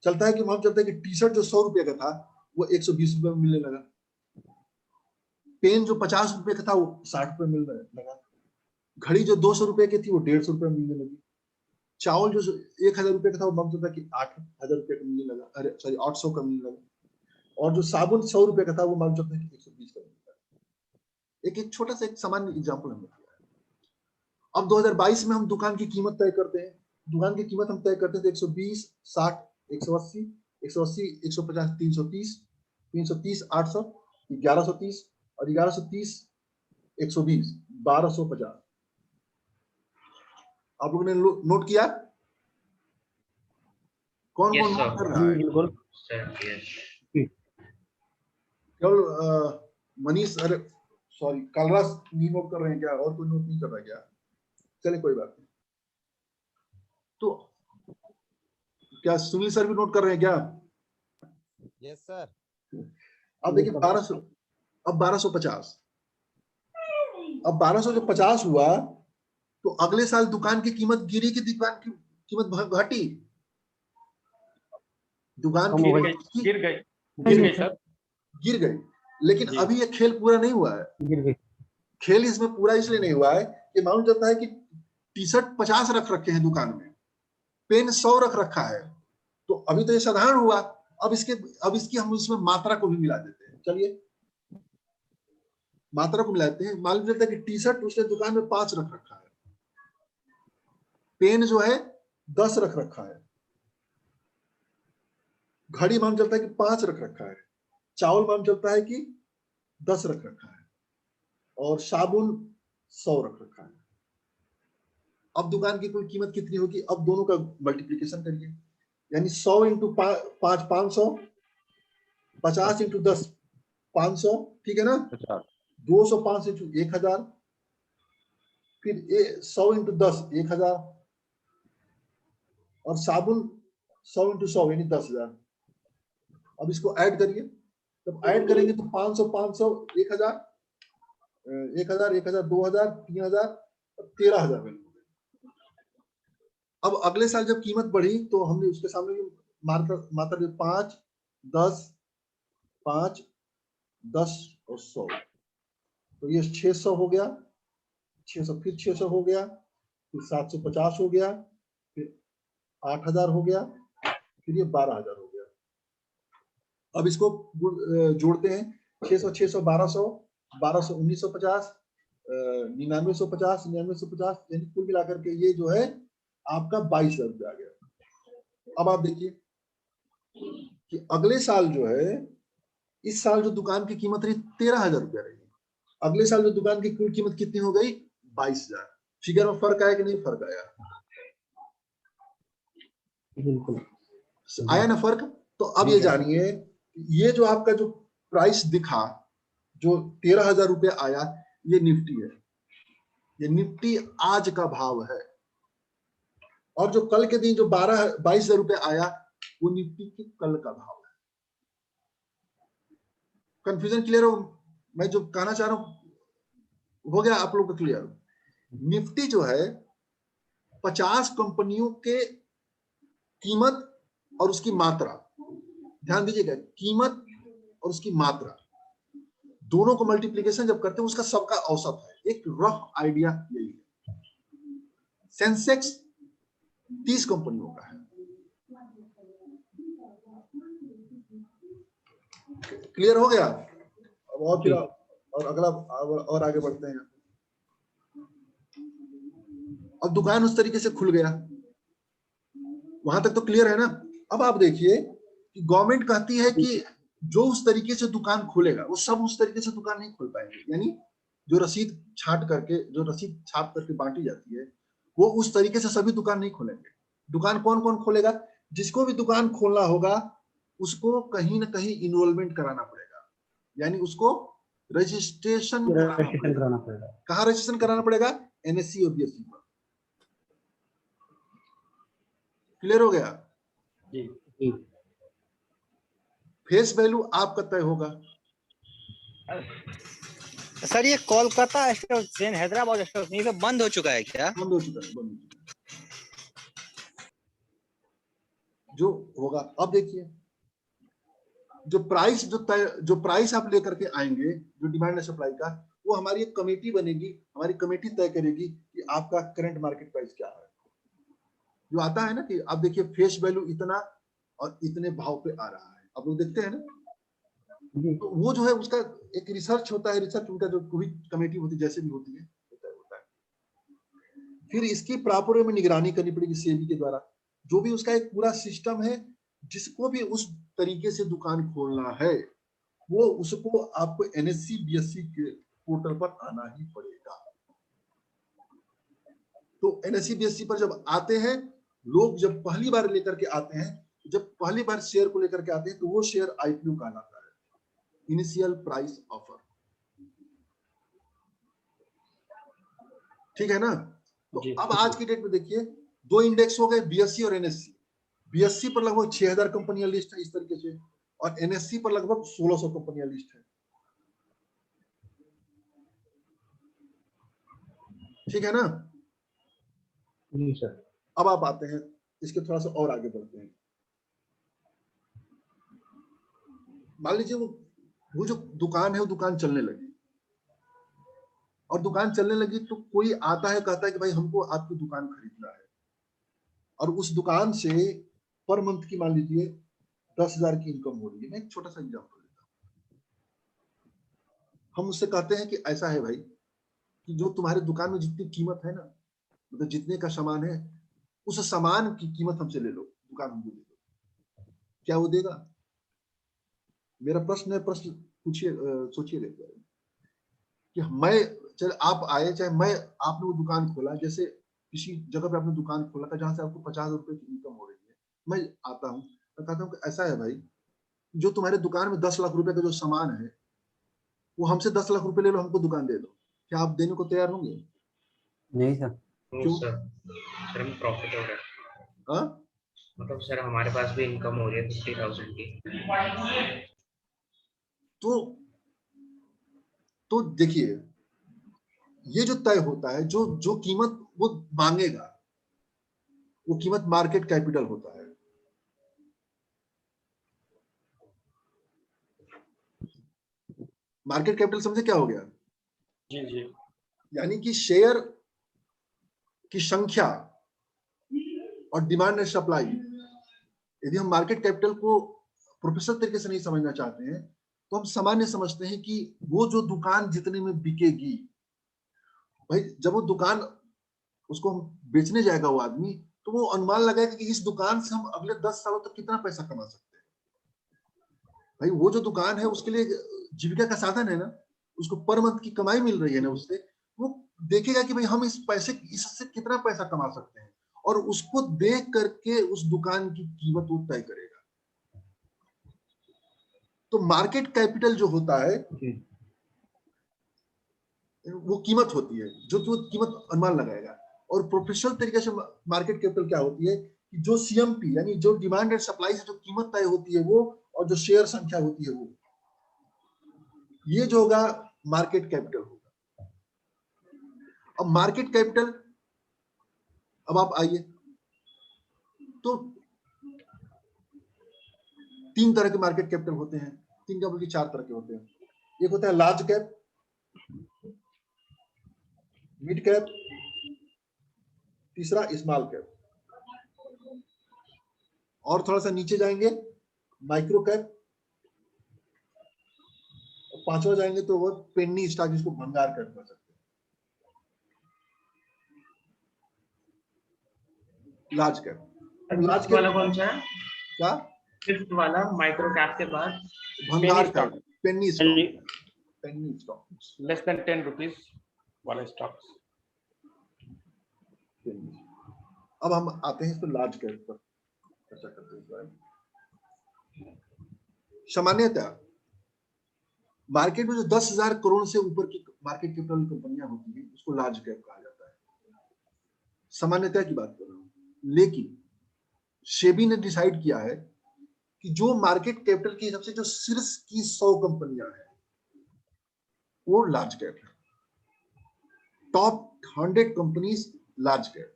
चलता है कि हम चलते हैं कि टी शर्ट जो 100 रुपये का था वो 120 रुपये में मिलने लगा। पेन जो 50 रुपये का था वो 60 रुपये मिलने लगा। घड़ी जो 200 रुपये की थी वो 150 रुपये मिलने लगी। चावल जो 1000 रुपये का था वो मालूम चलता कि 8000 रुपये का मिलने लगा, अरे सॉरी 800 का मिलने लगा। और जो साबुन 100 रुपये का था वो मालूम चलता है कि 120 का मिलता है। एक छोटा सा एक सामान्य एग्जाम्पल हमने किया है। अब 2022 में हम दुकान की कीमत तय करते हैं। दुकान की कीमत हम तय करते थे 120, 60, 180, 180, 150, 330, 330, 800, 1130 और 1130, 120, 1250। आप लोगों ने नोट किया? कौन कौन नोट कर रहा है? केवल मनीष, अरे सॉरी कालराज नहीं नोट कर रहे हैं क्या? और कोई नोट नहीं कर रहा है क्या? चले कोई बात नहीं। तो क्या सुनील सर भी नोट कर रहे हैं क्या? Yes sir. अब देखिए 1200, अब 1250, अब 1250 हुआ तो अगले साल दुकान की कीमत गिरी कि दुकान की कीमत घटी? दुकान की गिर गई सर, गिर गई। लेकिन अभी ये खेल पूरा नहीं हुआ है। गिर गई। खेल इसमें पूरा इसलिए नहीं हुआ है कि मालूम चलता है कि टी शर्ट 50 रख रखे हैं दुकान में, पेन 100 रख रखा है, तो अभी तो ये साधारण हुआ। अब इसकी हम उसमें मात्रा को भी मिला देते हैं। चलिए मात्रा को मिलाते हैं। मालूम चलता है कि टी शर्ट उसने दुकान में 5 रख रखा है, पेन जो है 10 रख रखा है, घड़ी मालूम चलता है कि 5 रख रखा है, चावल मालूम चलता है कि 10 रख रखा है, और साबुन 100 रख रखा है। अब दुकान की कुल कीमत कितनी होगी? अब दोनों का मल्टीप्लिकेशन करिए, यानी 100 इंटू 5 500, 50 इंटू 10 500, ठीक है ना? 205 इंटू 1000, फिर 100 इंटू 10 1000, और साबुन 100 इंटू 100 यानी 10,000। अब इसको ऐड करिए, जब ऐड करेंगे तो 500 500 1000 1000 1000 2000 3000 13,000 वैल्यू। अब अगले साल जब कीमत बढ़ी तो हमने उसके सामने मात्रा 5 10 5 10 और 100, तो ये 600 हो गया, 600 फिर 600 हो गया, फिर 750 हो गया, फिर 8000 हो गया, फिर ये 12000 हो गया। अब इसको जोड़ते हैं, 600 600 1200 1200 1950 9950 9950, यानी कुल मिलाकर के ये जो है आपका 22,000 रुपया आ गया। अब आप देखिए कि अगले साल जो है, इस साल जो दुकान की कीमत रही 13,000 रुपया रही, अगले साल जो दुकान की कुल कीमत कितनी हो गई? 22,000। फिगर में फर्क आया कि नहीं फर्क आया? बिल्कुल आया ना फर्क? तो अब ये जानिए, ये जो आपका जो प्राइस दिखा, जो 13,000 रुपया आया, ये निफ्टी है। ये निफ्टी आज का भाव है, और जो कल के दिन जो 22,000 रुपया आया, वो निफ्टी के कल का भाव है। कंफ्यूजन क्लियर हो? मैं जो कहना चाह रहा हूं हो गया आप लोग का क्लियर? निफ्टी जो है 50 कंपनियों के कीमत और उसकी मात्रा, ध्यान दीजिएगा, कीमत और उसकी मात्रा दोनों को मल्टीप्लिकेशन जब करते हैं उसका सबका औसत है। एक रफ आइडिया यही है। सेंसेक्स 30 कंपनियों का है। क्लियर हो गया? अब और फिर और अगला और आगे बढ़ते हैं। अब दुकान उस तरीके से खुल गया, वहां तक तो क्लियर है ना? अब आप देखिए कि गवर्नमेंट कहती है कि जो उस तरीके से दुकान खोलेगा वो सब उस तरीके से दुकान नहीं खोल पाएंगे, यानी जो रसीद छाप करके बांटी जाती है वो उस तरीके से सभी दुकान नहीं खोलेंगे। दुकान कौन कौन खोलेगा? जिसको भी दुकान खोलना होगा उसको कहीं ना कहीं इनरोलमेंट कराना पड़ेगा, यानी उसको रजिस्ट्रेशन कराना पड़ेगा। कहाँ रजिस्ट्रेशन कराना पड़ेगा? एनएससी और बीएससी पर। क्लियर हो गया? जी। फेस वैल्यू आपका तय होगा। सर ये Kolkata stock exchange, Hyderabad stock exchange ये बंद हो चुका है क्या? बंद हो चुका है, बंद हो चुका है। जो होगा, अब देखिए जो प्राइस आप लेकर के आएंगे, जो डिमांड एंड सप्लाई का, वो हमारी एक कमेटी बनेगी, हमारी कमेटी तय करेगी कि आपका करंट मार्केट प्राइस क्या है। जो आता है ना कि आप देखिए फेस वैल्यू इतना और इतने भाव पे आ रहा है, आप लोग देखते हैं ना, तो वो जो है उसका एक रिसर्च होता है। रिसर्च उनका जो कोई कमेटी होती है, जैसे भी होती है, होता है। फिर इसकी प्रॉपर वे में निगरानी करनी पड़ेगी सेबी के द्वारा। जो भी उसका एक पूरा सिस्टम है, जिसको भी उस तरीके से दुकान खोलना है वो उसको आपको एनएससी बीएससी के पोर्टल पर आना ही पड़ेगा। तो एनएससी बीएससी पर जब आते हैं लोग, जब पहली बार लेकर के आते हैं, जब पहली बार शेयर को लेकर के आते हैं, तो वो शेयर आईपीओ कहलाता है, इनिशियल प्राइस ऑफर। ठीक है ना? तो अब आज की डेट में देखिए 2 इंडेक्स हो गए, बीएससी और एनएससी। BSE पर लगभग 6000 कंपनियां लिस्ट है इस तरीके से, और NSE पर लगभग 1600 कंपनियां लिस्ट है। ठीक है ना? जी सर। अब आप आते हैं इसके थोड़ा सा और आगे बढ़ते हैं। मान लीजिए वो जो दुकान है वो दुकान चलने लगी, और दुकान चलने लगी तो कोई आता है कहता है कि भाई हमको आपकी दुकान खरीदना है, और उस दुकान से पर मंथ की मान लीजिए 10,000 की इनकम हो रही है। मैं एक छोटा सा एग्जांपल देता हूँ। हम उससे कहते हैं कि ऐसा है भाई कि जो तुम्हारे दुकान में जितनी कीमत है ना, मतलब जितने का सामान है, उस सामान की कीमत हमसे ले लो, दुकान हमको दे दो। क्या वो देगा? मेरा प्रश्न है, प्रश्न पूछिए, सोचिए कि मैं, चाहे आप आए चाहे मैं, आपने वो दुकान खोला, जैसे किसी जगह पे आपने दुकान खोला था जहां से आपको 50 रुपए की इनकम हो रही है। मैं आता हूँ, मैं कहता हूँ कि ऐसा है भाई, जो तुम्हारे दुकान में 10 लाख रुपए का जो सामान है वो हमसे 10 लाख रुपए ले लो, हमको दुकान दे दो। क्या आप देने को तैयार होंगे? नहीं सर। क्यों? सर हम प्रॉफिट हो रहा है। हाँ, मतलब सर हमारे पास भी इनकम हो रही है 50,000 की। तो देखिए, ये जो तय होता है, जो जो कीमत वो मांगेगा, वो कीमत मार्केट कैपिटल होता है। मार्केट कैपिटल समझे क्या हो गया? जी जी। यानी कि शेयर की संख्या और डिमांड एंड सप्लाई। यदि हम मार्केट कैपिटल को प्रोफेशनल तरीके से नहीं समझना चाहते हैं तो हम सामान्य समझते हैं कि वो जो दुकान जितने में बिकेगी, भाई जब वो दुकान उसको बेचने जाएगा वो आदमी, तो वो अनुमान लगाएगा कि इस दुकान से हम अगले 10 सालों तक कितना पैसा कमा सकते हैं। भाई वो जो दुकान है उसके लिए जीविका का साधन है ना, उसको पर मंथ की कमाई मिल रही है ना, उससे वो देखेगा कि भाई हम इस पैसे, इससे कितना पैसा कमा सकते हैं, और उसको देख करके उस दुकान की कीमत वो तय करेगा। तो मार्केट कैपिटल जो होता है वो कीमत होती है, जो कि वो कीमत अनुमान लगाएगा। और प्रोफेशनल तरीके से मार्केट कैपिटल क्या होती है कि जो CMP यानी जो डिमांड एंड सप्लाई से जो कीमत तय होती है वो, और जो शेयर संख्या होती है वो, ये जो होगा मार्केट कैपिटल होगा। अब मार्केट कैपिटल, अब आप आइए तो 3 तरह के मार्केट कैपिटल होते हैं, 3 का बल्कि 4 तरह के होते हैं। एक होता है लार्ज कैप, मिड कैप, तीसरा स्मॉल कैप, और थोड़ा सा नीचे जाएंगे माइक्रो कैप, और पांचवा जाएंगे तो वो पेन्नी स्टॉक, जिसको भंगार कैप कह सकते हैं। लार्ज कैप, लार्ज कैप वाला कौन सा है? क्या? फिफ्थ वाला माइक्रो कैप के बाद भंगार cap, Penney stock, Penney stock, less than 10 rupees वाला स्टॉक्स। अब हम आते हैं इस पर लार्ज कैप पर चर्चा करते हैं। सामान्यतः मार्केट में जो 10,000 करोड़ से ऊपर की मार्केट कैपिटल कंपनियां होती हैं उसको लार्ज कैप कहा जाता है। सामान्यतः की बात कर रहा हूं, लेकिन सेबी ने डिसाइड किया है कि जो मार्केट कैपिटल के हिसाब से जो शीर्ष की 100 कंपनियां हैं वो लार्ज कैप है। टॉप 100 कंपनीज लार्ज कैप,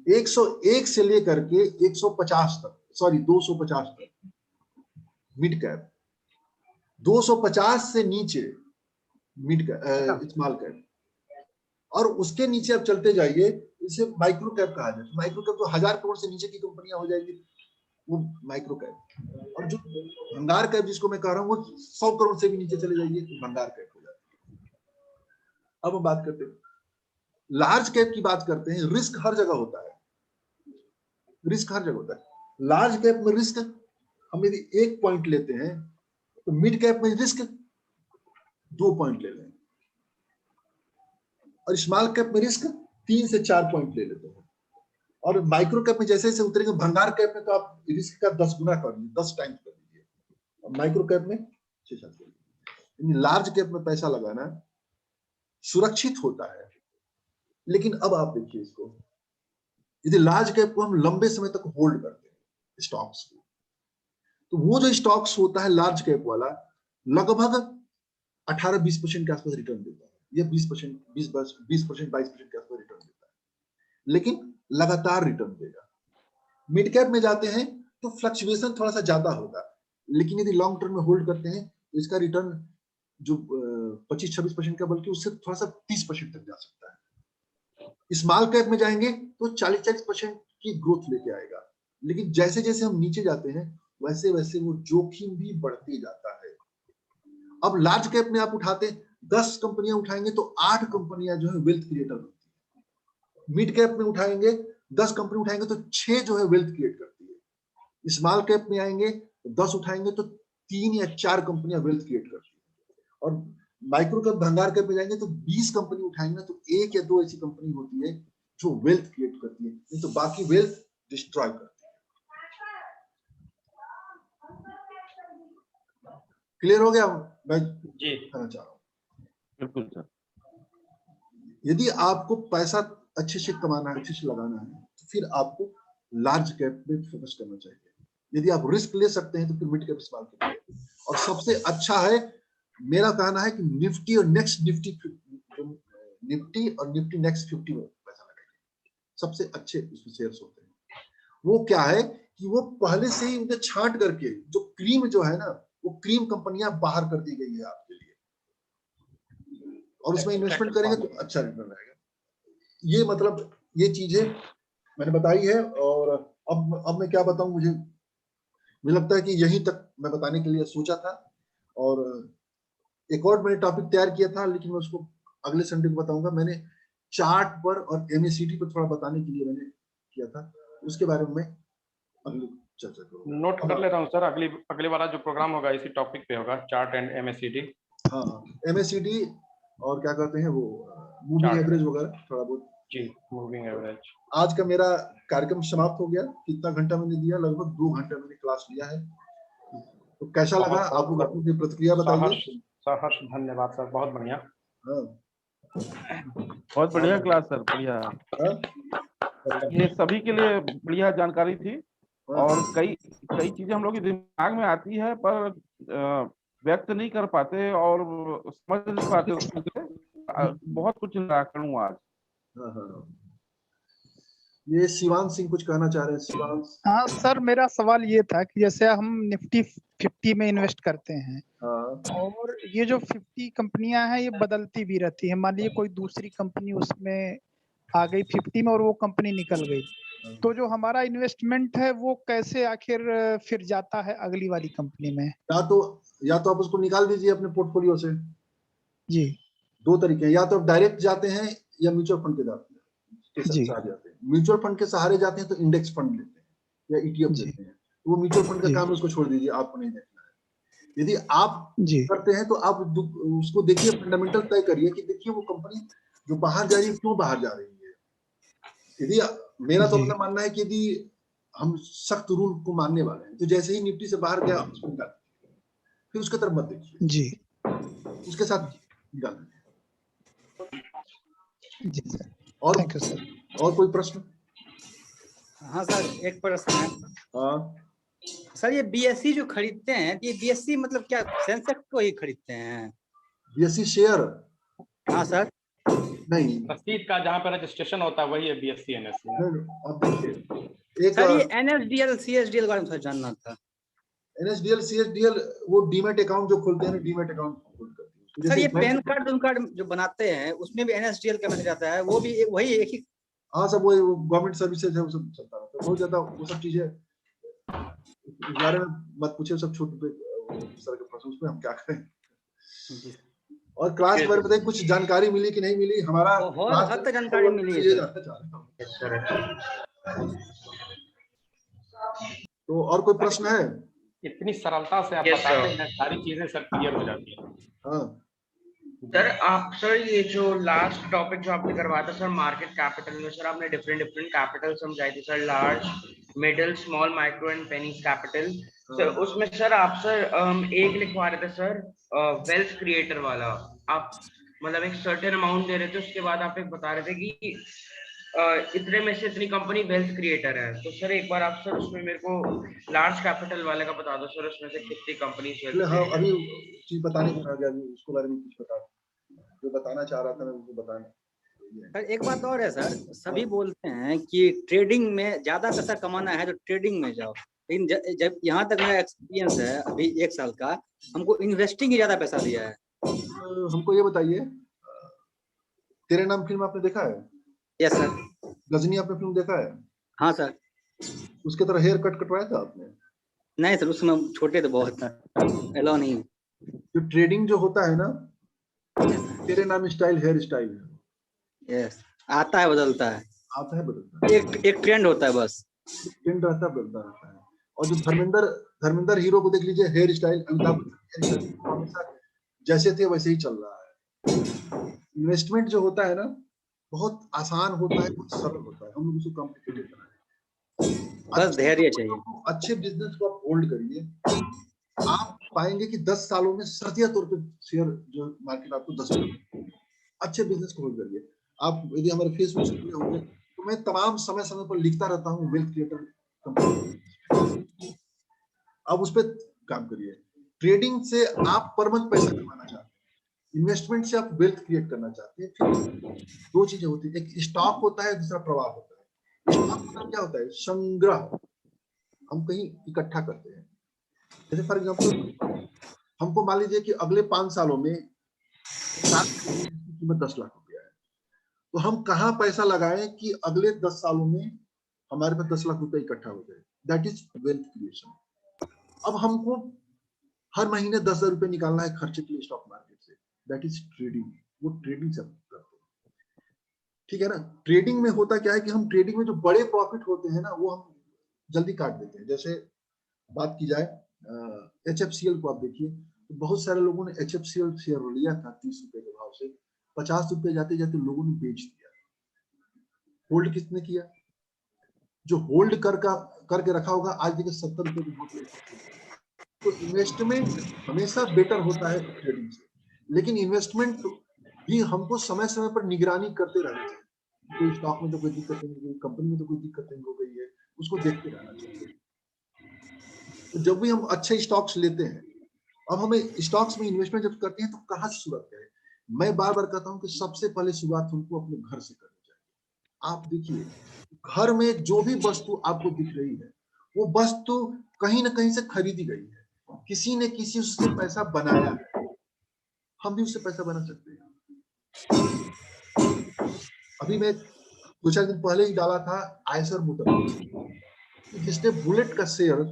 101 से लेकर के 150 तक, सॉरी 250 तक मिड कैप, 250 से नीचे मिड कैप, स्मॉल कैप, और उसके नीचे आप चलते जाइए, इसे माइक्रो कैप कहा जाता है। माइक्रो कैप तो 1000 करोड़ से नीचे की कंपनियां हो जाएगी, वो माइक्रो कैप। और जो भंगार कैप जिसको मैं कह रहा हूँ वो 100 करोड़ से भी नीचे चले जाइए तो भंगार कैप हो जाती है। अब हम बात करते हैं लार्ज कैप की, बात करते हैं। रिस्क हर जगह होता है, रिस्क हर जगह होता है। लार्ज कैप में रिस्क हम यदि 1 पॉइंट लेते हैं तो मिड कैप में रिस्क 2 पॉइंट ले लें, और स्मॉल कैप में रिस्क 3 से 4 पॉइंट ले लेते हैं, और माइक्रो कैप में जैसे जैसे उतरेंगे, भंगार कैप में तो आप रिस्क का 10 गुना कर लीजिए, 10 टाइम्स कर लीजिए, और माइक्रो कैप में 6-7 कर लीजिए। लार्ज कैप में पैसा लगाना सुरक्षित होता है, लेकिन अब आप देखिए इसको, यदि लार्ज कैप को हम लंबे समय तक होल्ड करते हैं, स्टॉक्स को। तो वो जो स्टॉक्स होता है लार्ज कैप वाला, लगभग 18-20% के आसपास रिटर्न देता है, या 20%, 22% के आसपास रिटर्न देता है, लेकिन लगातार रिटर्न देगा। मिड कैप में जाते हैं तो फ्लक्चुएशन थोड़ा सा ज्यादा होगा, लेकिन यदि लॉन्ग टर्म में होल्ड करते हैं तो इसका रिटर्न जो 25-26% का, बल्कि उससे थोड़ा सा 30% तक जा सकता है। स्मॉल कैप में जाएंगे तो 40-40% की ग्रोथ लेके आएगा, लेकिन जैसे जैसे हम नीचे जाते हैं वैसे वैसे वो जोखिम भी बढ़ते जाता है। अब लार्ज कैप में आप उठाते 10 कंपनियां उठाएंगे तो 8 कंपनियां जो है वेल्थ क्रिएटर होती है। मिड कैप में उठाएंगे 10 कंपनी उठाएंगे तो 6 जो है वेल्थ क्रिएट करती है। स्मॉल कैप में आएंगे 10 उठाएंगे तो 3 या 4 कंपनियां वेल्थ क्रिएट करती है। और माइक्रो कैप भंगार कैप में जाएंगे तो 20 कंपनी उठाएंगे तो 1 या 2 ऐसी कंपनी होती है जो वेल्थ क्रिएट करती है, नहीं तो बाकी वेल्थ डिस्ट्रॉय करती है। क्लियर हो गया? मैं जी कहना चाह रहा हूँ बिल्कुल सर। यदि आपको पैसा अच्छे से कमाना है, अच्छे से लगाना है, तो फिर आपको लार्ज कैप में फोकस करना चाहिए। यदि आप रिस्क ले सकते हैं तो फिर मिड कैप स्मॉल कैप। और सबसे अच्छा है, मेरा कहना है कि निफ्टी और नेक्स्ट निफ्टी नेक्स्ट 50 में पैसा लगाइए, सबसे अच्छे उसमें शेयर्स होते हैं। वो क्या है कि वो पहले से ही उन्हें छांट करके, जो क्रीम जो है ना, वो क्रीम कंपनियां बाहर कर दी गई है आपके लिए, और उसमें इन्वेस्टमेंट करेंगे तो अच्छा रिटर्न आएगा। ये मतलब ये चीजें मैंने बताई है। और अब मैं क्या बताऊं, मुझे लगता है कि यहीं तक मैं बताने के लिए सोचा था। और एक और मैंने टॉपिक तैयार किया था, लेकिन मैं उसको अगले संडे को बताऊंगा। मैंने चार्ट पर और एमएसीडी पर थोड़ा बताने के लिए मैंने किया था, उसके बारे में अगली चर्चा करूंगा। नोट कर ले रहा हूँ सर, अगली बार जो प्रोग्राम होगा इसी टॉपिक पे होगा, चार्ट एंड एमएसीडी। हाँ, एमएसीडी और क्या कहते हैं वो मूविंग एवरेज वगैरह थोड़ा बहुत। जी, मूविंग एवरेज। आज का मेरा कार्यक्रम समाप्त हो गया। कितना घंटा मैंने दिया? लगभग 2 घंटे मैंने क्लास लिया है। तो कैसा लगा? आप लोग अपनी प्रतिक्रिया बताइए। सहर्ष धन्यवाद सर, बहुत बढ़िया। बहुत बढ़िया क्लास सर, बढ़िया। ये सभी के लिए बढ़िया जानकारी थी। और कई चीजें हम लोग के दिमाग में आती है पर व्यक्त नहीं कर पाते और समझ नहीं पाते उसमें। बहुत कुछ निराकरण हुआ आज। ये शिवान सिंह कुछ कहना चाह रहे हैं। शिवान। हाँ सर, मेरा सवाल ये था कि जैसे हम निफ्टी 50 में इन्वेस्ट करते हैं, और ये जो 50 कंपनियां हैं ये बदलती भी रहती है। मान लीजिए कोई दूसरी कंपनी उसमें आ गई 50 में और वो कंपनी निकल गई, तो जो हमारा इन्वेस्टमेंट है वो कैसे आखिर फिर जाता है अगली वाली कंपनी में? या तो आप उसको निकाल दीजिए अपने पोर्टफोलियो से। जी, 2 तरीके हैं, या तो आप डायरेक्ट जाते हैं या म्यूचुअल फंड के जाते हैं। म्यूचुअल फंड के सहारे जाते हैं तो इंडेक्स फंड लेते हैं या ईटीएफ लेते हैं। वो म्यूचुअल फंड का काम है, उसको छोड़ दीजिए, आपको नहीं देखना है। यदि आप करते हैं तो आप उसको देखिए, फंडामेंटल तय करिए कि देखिए वो कंपनी जो बाहर जा रही है क्यों बाहर जा रही है। यदि मेरा तो अपना मानना है कि यदि हम सख्त रूल को मानने वाले हैं तो जैसे ही निफ्टी से बाहर गया उसको निकाल, फिर उसके तरफ मत देखिए जी, उसके साथ निकाल जी सर। और थैंक यू सर। और कोई प्रश्न? हाँ सर, एक प्रश्न है। हाँ सर, ये बीएससी जो खरीदते हैं, ये बीएससी मतलब क्या सेंसेक्स को ही खरीदते हैं? BSc share? हाँ सर। नहीं, रसीद का जहाँ पे रजिस्ट्रेशन होता है वही है बीएससी एनएससी। अब देखिए, सर ये एनएसडीएल सीएसडीएल बारे में जानना था। एनएसडीएल सीएसडीएल वो डीमैट अकाउंट जो खोलते हैं, डीमैट अकाउंट खोलते हैं। सर ये पैन कार्ड जो बनाते हैं उसमें भी एनएसडीएल का मैसेज आता है, वो भी वही एक ही? हाँ सब वही गवर्नमेंट सर्विसेज है, वो सब चलता रहता है। बहुत ज्यादा वो सब चीजें इस बारे में मत पूछिए, सब छोटे सर के प्रश्न, उसमें हम क्या करें। और क्लास के बारे में बताइए, कुछ जानकारी मिली कि नहीं मिली? हमारा बहुत हद तक जानकारी मिली है। तो और कोई प्रश्न है? इतनी सरलता से आप बताते हैं, सारी चीजें सर क्लियर हो जाती हैं। हाँ सर ये जो लास्ट टॉपिक जो आपने करवाया था सर, मार्केट कैपिटल में, सर आपने डिफरेंट कैपिटल समझाई थी sir, large, middle, small, micro and pennies capital. Sir उसमें सर आप एक लिखवा रहे थे सर, वेल्थ क्रिएटर वाला। आप मतलब एक सर्टेन अमाउंट दे रहे थे, उसके बाद आप एक बता रहे थे कि इतने में से इतनी कंपनी वेल्थ क्रिएटर है, तो सर एक बार आप सर उसमें मेरे को लार्ज कैपिटल वाले का बता दो सर, उसमें से कितनी कंपनी हाँ अभी चीज बताने को आ गया, उसके बारे में कुछ बता, जो बताना चाह रहा था मैं उसको बताना। सर एक बात और है सर, सभी बोलते हैं कि ट्रेडिंग में ज्यादा पैसा कमाना है तो ट्रेडिंग में जाओ, लेकिन जब यहाँ तक मेरा एक्सपीरियंस है अभी 1 साल का, हमको इन्वेस्टिंग ही ज्यादा पैसा दिया है। हमको ये बताइए, तेरे नाम फिल्म आपने देखा है? Yes sir. गजनी आपने फिल्म देखा है? हाँ सर। उसके तरह हेयर कट कटवाया था आपने? नहीं सर, उस समय छोटे थे बहुत, अलाउ नहीं। जो ट्रेडिंग जो होता है ना, तेरे नाम स्टाइल हेयर स्टाइल है। यस, आता है बदलता है, आता है बदलता है, एक ट्रेंड होता है, बस ट्रेंड रहता है, बदलता रहता है। और जो धर्मेंद्र हीरो को देख लीजिए, हेयर स्टाइल अमिताभ हमेशा जैसे थे वैसे ही चल रहा है। इन्वेस्टमेंट जो होता है ना, बहुत आसान होता है, बहुत सरल होता है, हम लोग उसको कॉम्प्लिकेटेड बनाए। बस धैर्य चाहिए। अच्छे बिजनेस को आप होल्ड करिए, आप पाएंगे कि 10 सालों में सर्दिया तौर पे शेयर जो मार्केट आपको 10 अच्छे बिजनेस को होल्ड करिए। आप यदि हमारे फेसबुक से जुड़े होंगे तो मैं तमाम समय पर लिखता रहता हूँ वेल्थ क्रिएटर कंपनी, आप उस पर काम करिए। ट्रेडिंग से आप पर मंथ पैसा कमाना चाहते हैं, इन्वेस्टमेंट से आप वेल्थ क्रिएट करना चाहते हैं। फिर 2 चीजें होती है, एक स्टॉक होता है, दूसरा प्रवाह होता है। स्टॉक मतलब क्या होता है? संग्रह, हम कहीं इकट्ठा करते हैं। जैसे फॉर एग्जाम्पल हमको मान लीजिए कि अगले 5 सालों में कीमत 10 लाख रुपया है, तो हम कहाँ पैसा लगाएं कि अगले 10 सालों में हमारे पास 10 लाख रुपया इकट्ठा हो जाए? That is wealth creation. अब हमको हर महीने 10,000 रुपये निकालना है खर्चे के लिए स्टॉक मार्केट से, दैट इज ट्रेडिंग। वो ट्रेडिंग से करते हैं, ठीक है ना। ट्रेडिंग में होता क्या है कि हम ट्रेडिंग में जो बड़े प्रॉफिट होते हैं ना, वो हम जल्दी काट देते हैं। जैसे बात की जाए HFCL को, आप देखिए तो बहुत सारे लोगों ने HFCL शेयर लिया था 30 रुपए के भाव से, 50 रुपए जाते जाते लोगों ने बेच दिया। होल्ड किसने किया? जो होल्ड करके रखा होगा, आज देखिए 70 रुपए की बहुत। तो इन्वेस्टमेंट हमेशा बेटर होता है ट्रेडिंग से, लेकिन इन्वेस्टमेंट भी हमको समय समय पर निगरानी करते रहना चाहिए। कोई स्टॉक में तो कोई दिक्कत नहीं हुई, कंपनी में तो कोई दिक्कत नहीं हो गई है, उसको देखते रहना चाहिए। तो जब भी हम अच्छे स्टॉक्स लेते हैं, अब हमें स्टॉक्स में इन्वेस्टमेंट जब करते हैं तो कहाँ से शुरुआत करें? मैं बार बार कहता हूँ कि सबसे पहले शुरुआत हमको अपने घर से करनी चाहिए। आप देखिए, घर में जो भी वस्तु आपको दिख रही है, वो वस्तु कहीं ना कहीं से खरीदी गई है, किसी ने किसी उससे पैसा बनाया है। हम भी उससे पैसा बना सकते हैं। अभी मैं 2-4 दिन पहले ही डाला था आयशर मोटर, जिसने बुलेट का शेयर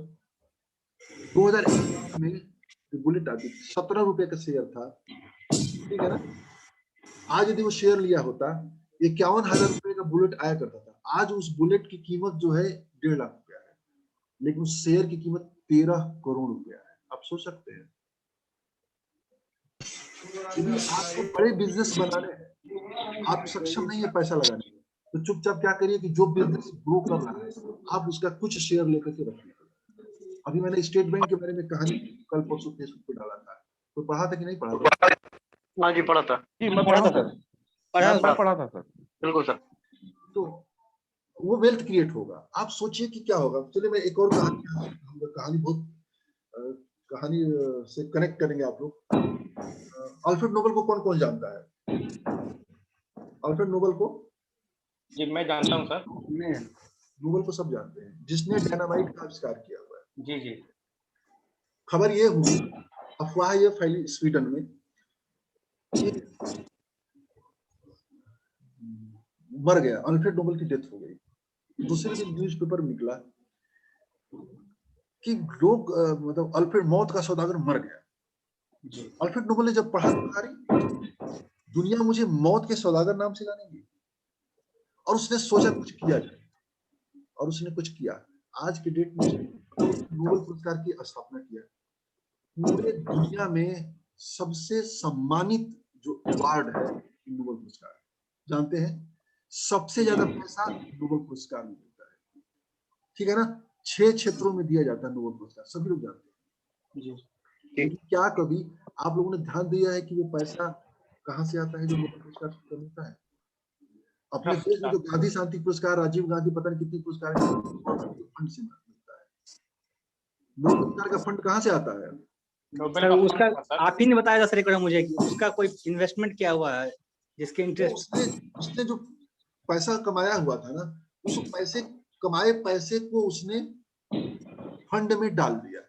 2021 में, बुलेट आती 17 रुपए का शेयर था, ठीक है ना। आज यदि वो शेयर लिया होता, 51,000 रुपए का बुलेट आया करता था, आज उस बुलेट की कीमत जो है 1.5 लाख रुपया है, लेकिन उस शेयर की कीमत 13 करोड़ रुपया है। आप सोच सकते हैं, यदि आपको बड़े बिजनेस बनाने हैं, आप सक्षम नहीं है पैसा लगाने में, तो चुपचाप क्या करिए कि जो बिजनेस ग्रो कर रहा है, आप उसका कुछ शेयर लेकर के रखिए। अभी मैंने स्टेट बैंक के बारे में कहानी कल परसों फेसबुक पे डाला था, तो पढ़ा था कि नहीं पढ़ा था? हाँ जी, पढ़ा था। जी मैं पढ़ा था सर, मैं पढ़ा था सर। बिल्कुल सर। तो वो वेल्थ क्रिएट होगा। आप सोचिए कि क्या होगा। चलिए मैं एक और कहानी बहुत कहानी से कनेक्ट करेंगे आप लोग। अल्फ्रेड नोबल को कौन कौन जानता है? अल्फ्रेड नोबल को? जी मैं जानता हूँ सर। नोबल को सब जानते हैं, जिसने डायनामाइट का आविष्कार किया हुआ है। जी जी। खबर ये हुई, अफवाह ये फैली स्वीडन में, मर गया, अल्फ्रेड नोबल की डेथ हो गई। दूसरे दिन न्यूज़पेपर में निकला कि लोग मतलब अल्फ्रेड मौत का सौदागर मर गया। अल्फ्रेड नोबल ने जब पढ़ा, दुनिया मुझे मौत के सौदागर नाम से जानेगी, और उसने सोचा कुछ किया जाए, और उसने कुछ किया। आज के डेट में नोबेल पुरस्कार की स्थापना किया। पूरे दुनिया में सबसे सम्मानित जो अवार्ड है नोबेल पुरस्कार, जानते हैं? सबसे ज्यादा पैसा नोबेल पुरस्कार में मिलता है, ठीक है ना। 6 क्षेत्रों में दिया जाता है नोबेल पुरस्कार, सभी लोग जानते हैं। लेकिन क्या कभी आप लोगों ने ध्यान दिया है कि वो पैसा कहाँ से आता है जो नोबेल पुरस्कार मिलता है? अपने देश में जो गांधी शांति पुरस्कार, राजीव गांधी पता नहीं कितनी पुरस्कार फंड से मिलता है। नोबेल पुरस्कार का फंड कहाँ से आता है? सर उसका आप ही ने बताया था सर एक बार मुझे कि उसका कोई इन्वेस्टमेंट क्या हुआ है जिसके इंटरेस्ट उसने जो पैसा कमाया हुआ था ना, उस पैसे कमाए पैसे को उसने फंड में डाल दिया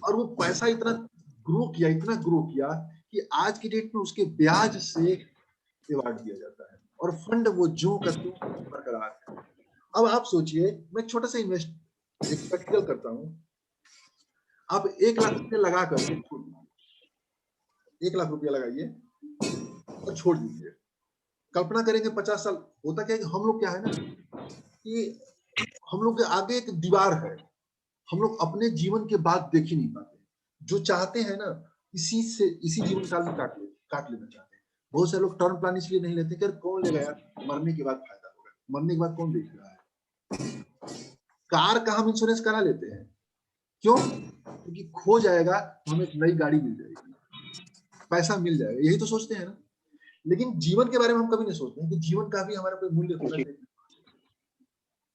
और वो पैसा इतना ग्रो किया कि आज की डेट में उसके ब्याज से अवार्ड दिया जाता है और फंड वो जो करते बरकरार है। अब आप सोचिए, मैं छोटा सा एक प्रैक्टिकल करता हूँ। आप 1 लाख रुपया लगा कर 1 लाख रुपया लगाइए और छोड़ दीजिए। कल्पना करेंगे 50 साल, होता क्या है कि हम लोग क्या है ना कि हम लोग के आगे एक दीवार है, हम लोग अपने जीवन के बाद देख ही नहीं पाते। जो चाहते हैं ना इसी जीवन काल में काट लेना चाहते हैं। बहुत सारे लोग टर्म प्लान इसलिए नहीं लेते कि कौन लेगा यार, मरने के बाद फायदा होगा, मरने के बाद कौन देख रहा है। कार का हम इंश्योरेंस करा लेते हैं, क्यों? क्योंकि खो जाएगा तो हमें एक नई गाड़ी मिल जाएगी, पैसा मिल जाएगा, यही तो सोचते हैं ना। लेकिन जीवन के बारे में हम कभी नहीं सोचते हैं कि जीवन का भी हमारा कोई मूल्य होना चाहिए,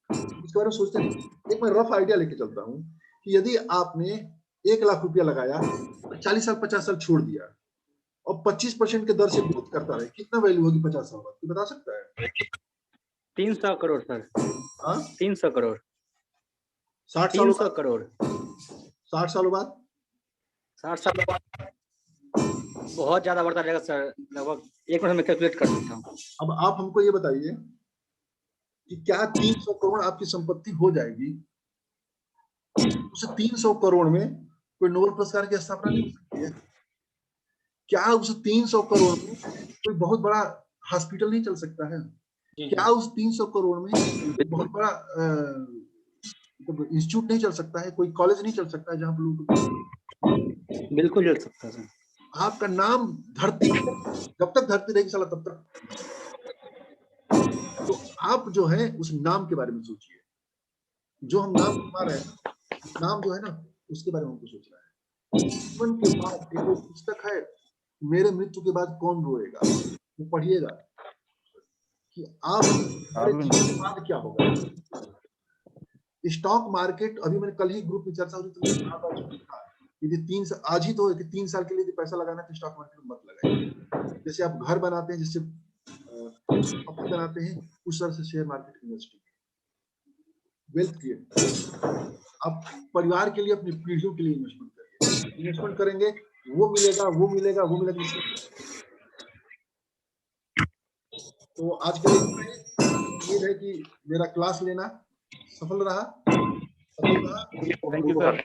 इसके बारे में सोचते हैं। एक मैं रफ आइडिया लेके चलता हूँ कि यदि आपने 1 लाख रुपया लगाया, 40 साल 50 साल छोड़ दिया और 25% के दर से ग्रोथ करता रहे, कितना वैल्यू होगी 50 साल बाद? बता सकता है? 300 करोड़ सर। हाँ 300 करोड़। 60 सालों 300 करोड़ 60 सालों बाद 60 सालों बाद बहुत ज्यादा बढ़ता जाएगा सर, लगभग 1 मिनट में कैलकुलेट कर सकता हूँ। अब आप हमको ये बताइए कि क्या 300 करोड़ आपकी संपत्ति हो जाएगी? उस 300 करोड़ में कोई नोबेल पुरस्कार की स्थापना नहीं हो सकती है? क्या उस 300 करोड़ में कोई बहुत बड़ा हॉस्पिटल नहीं चल सकता है? क्या उस 300 करोड़ में बहुत बड़ा इंस्टीट्यूट नहीं चल सकता है? कोई कॉलेज नहीं चल सकता है जहाँ पर लोग? बिल्कुल चल सकता है। आपका नाम धरती, जब तक धरती रहेगी साला तब तक। तो आप जो है उस नाम के बारे में सोचिए, जो हम नाम कमा रहे हैं, नाम जो है ना उसके बारे में हमको सोचना है। जीवन के बाद एक पुस्तक है, मेरे मृत्यु के बाद कौन रोएगा, वो पढ़िएगा कि आप जीवन के बाद क्या होगा। स्टॉक मार्केट, अभी मैंने कल ही ग्रुप में चर्चा हुई तो यदि 3 साल के लिए पैसा लगाना है तो स्टॉक मार्केट में मत लगाइए। जैसे आप घर बनाते हैं, जैसे प्रॉपर्टी बनाते हैं, उस तरह से share market investing, wealth create. आप परिवार के लिए, अपनी पीढ़ियों के लिए इन्वेस्टमेंट करिए। इन्वेस्टमेंट करेंगे वो मिलेगा। तो आज के लिए उम्मीद है कि मेरा क्लास लेना सफल रहा। Thank you sir.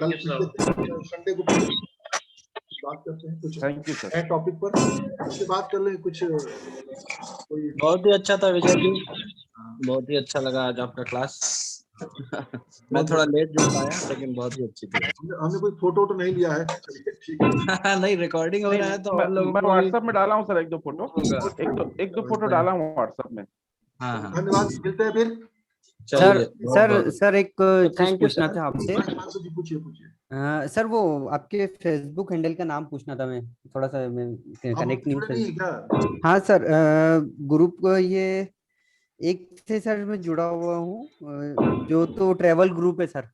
कल संडे को बात करते हैं कुछ नए टॉपिक पर, उससे बात कर लें कुछ। बहुत ही अच्छा था विजय जी, बहुत ही अच्छा लगा आज आपका क्लास। मैं थोड़ा लेट जुड़ पाया लेकिन बहुत ही अच्छी थी। हमने कोई फोटो तो नहीं लिया है? ठीक है। नहीं, रिकॉर्डिंग हो रहा है तो मैं व्हाट्सएप में डाला हूँ सर, एक दो फोटो डाला हूँ व्हाट्सएप में। हाँ धन्यवाद, मिलते हैं फिर। सर एक चीज पूछना था आपसे। पूछिए। सर वो आपके फेसबुक हैंडल का नाम पूछना था, मैं थोड़ा सा कनेक्ट नहीं। हाँ सर, ग्रुप ये एक से सर मैं जुड़ा हुआ हूँ, जो तो ट्रैवल ग्रुप है सर।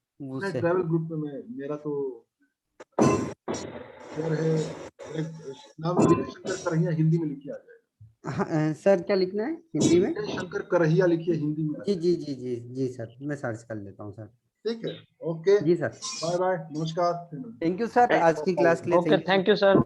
ट्रैवल ग्रुप में मेरा तो सर है, नाम विजय शंकर करहिया, हिंदी में लिखिए आ जाएगा। हाँ सर, क्या लिखना है हिंदी में? शंकर करहिया लिखिए हिंदी में। जी सर, मैं सर्च कर लेता हूँ सर। ठीक है, ओके जी सर, बाय बाय, नमस्कार, थैंक यू सर आज की क्लास के लिए। Okay, thank you sir.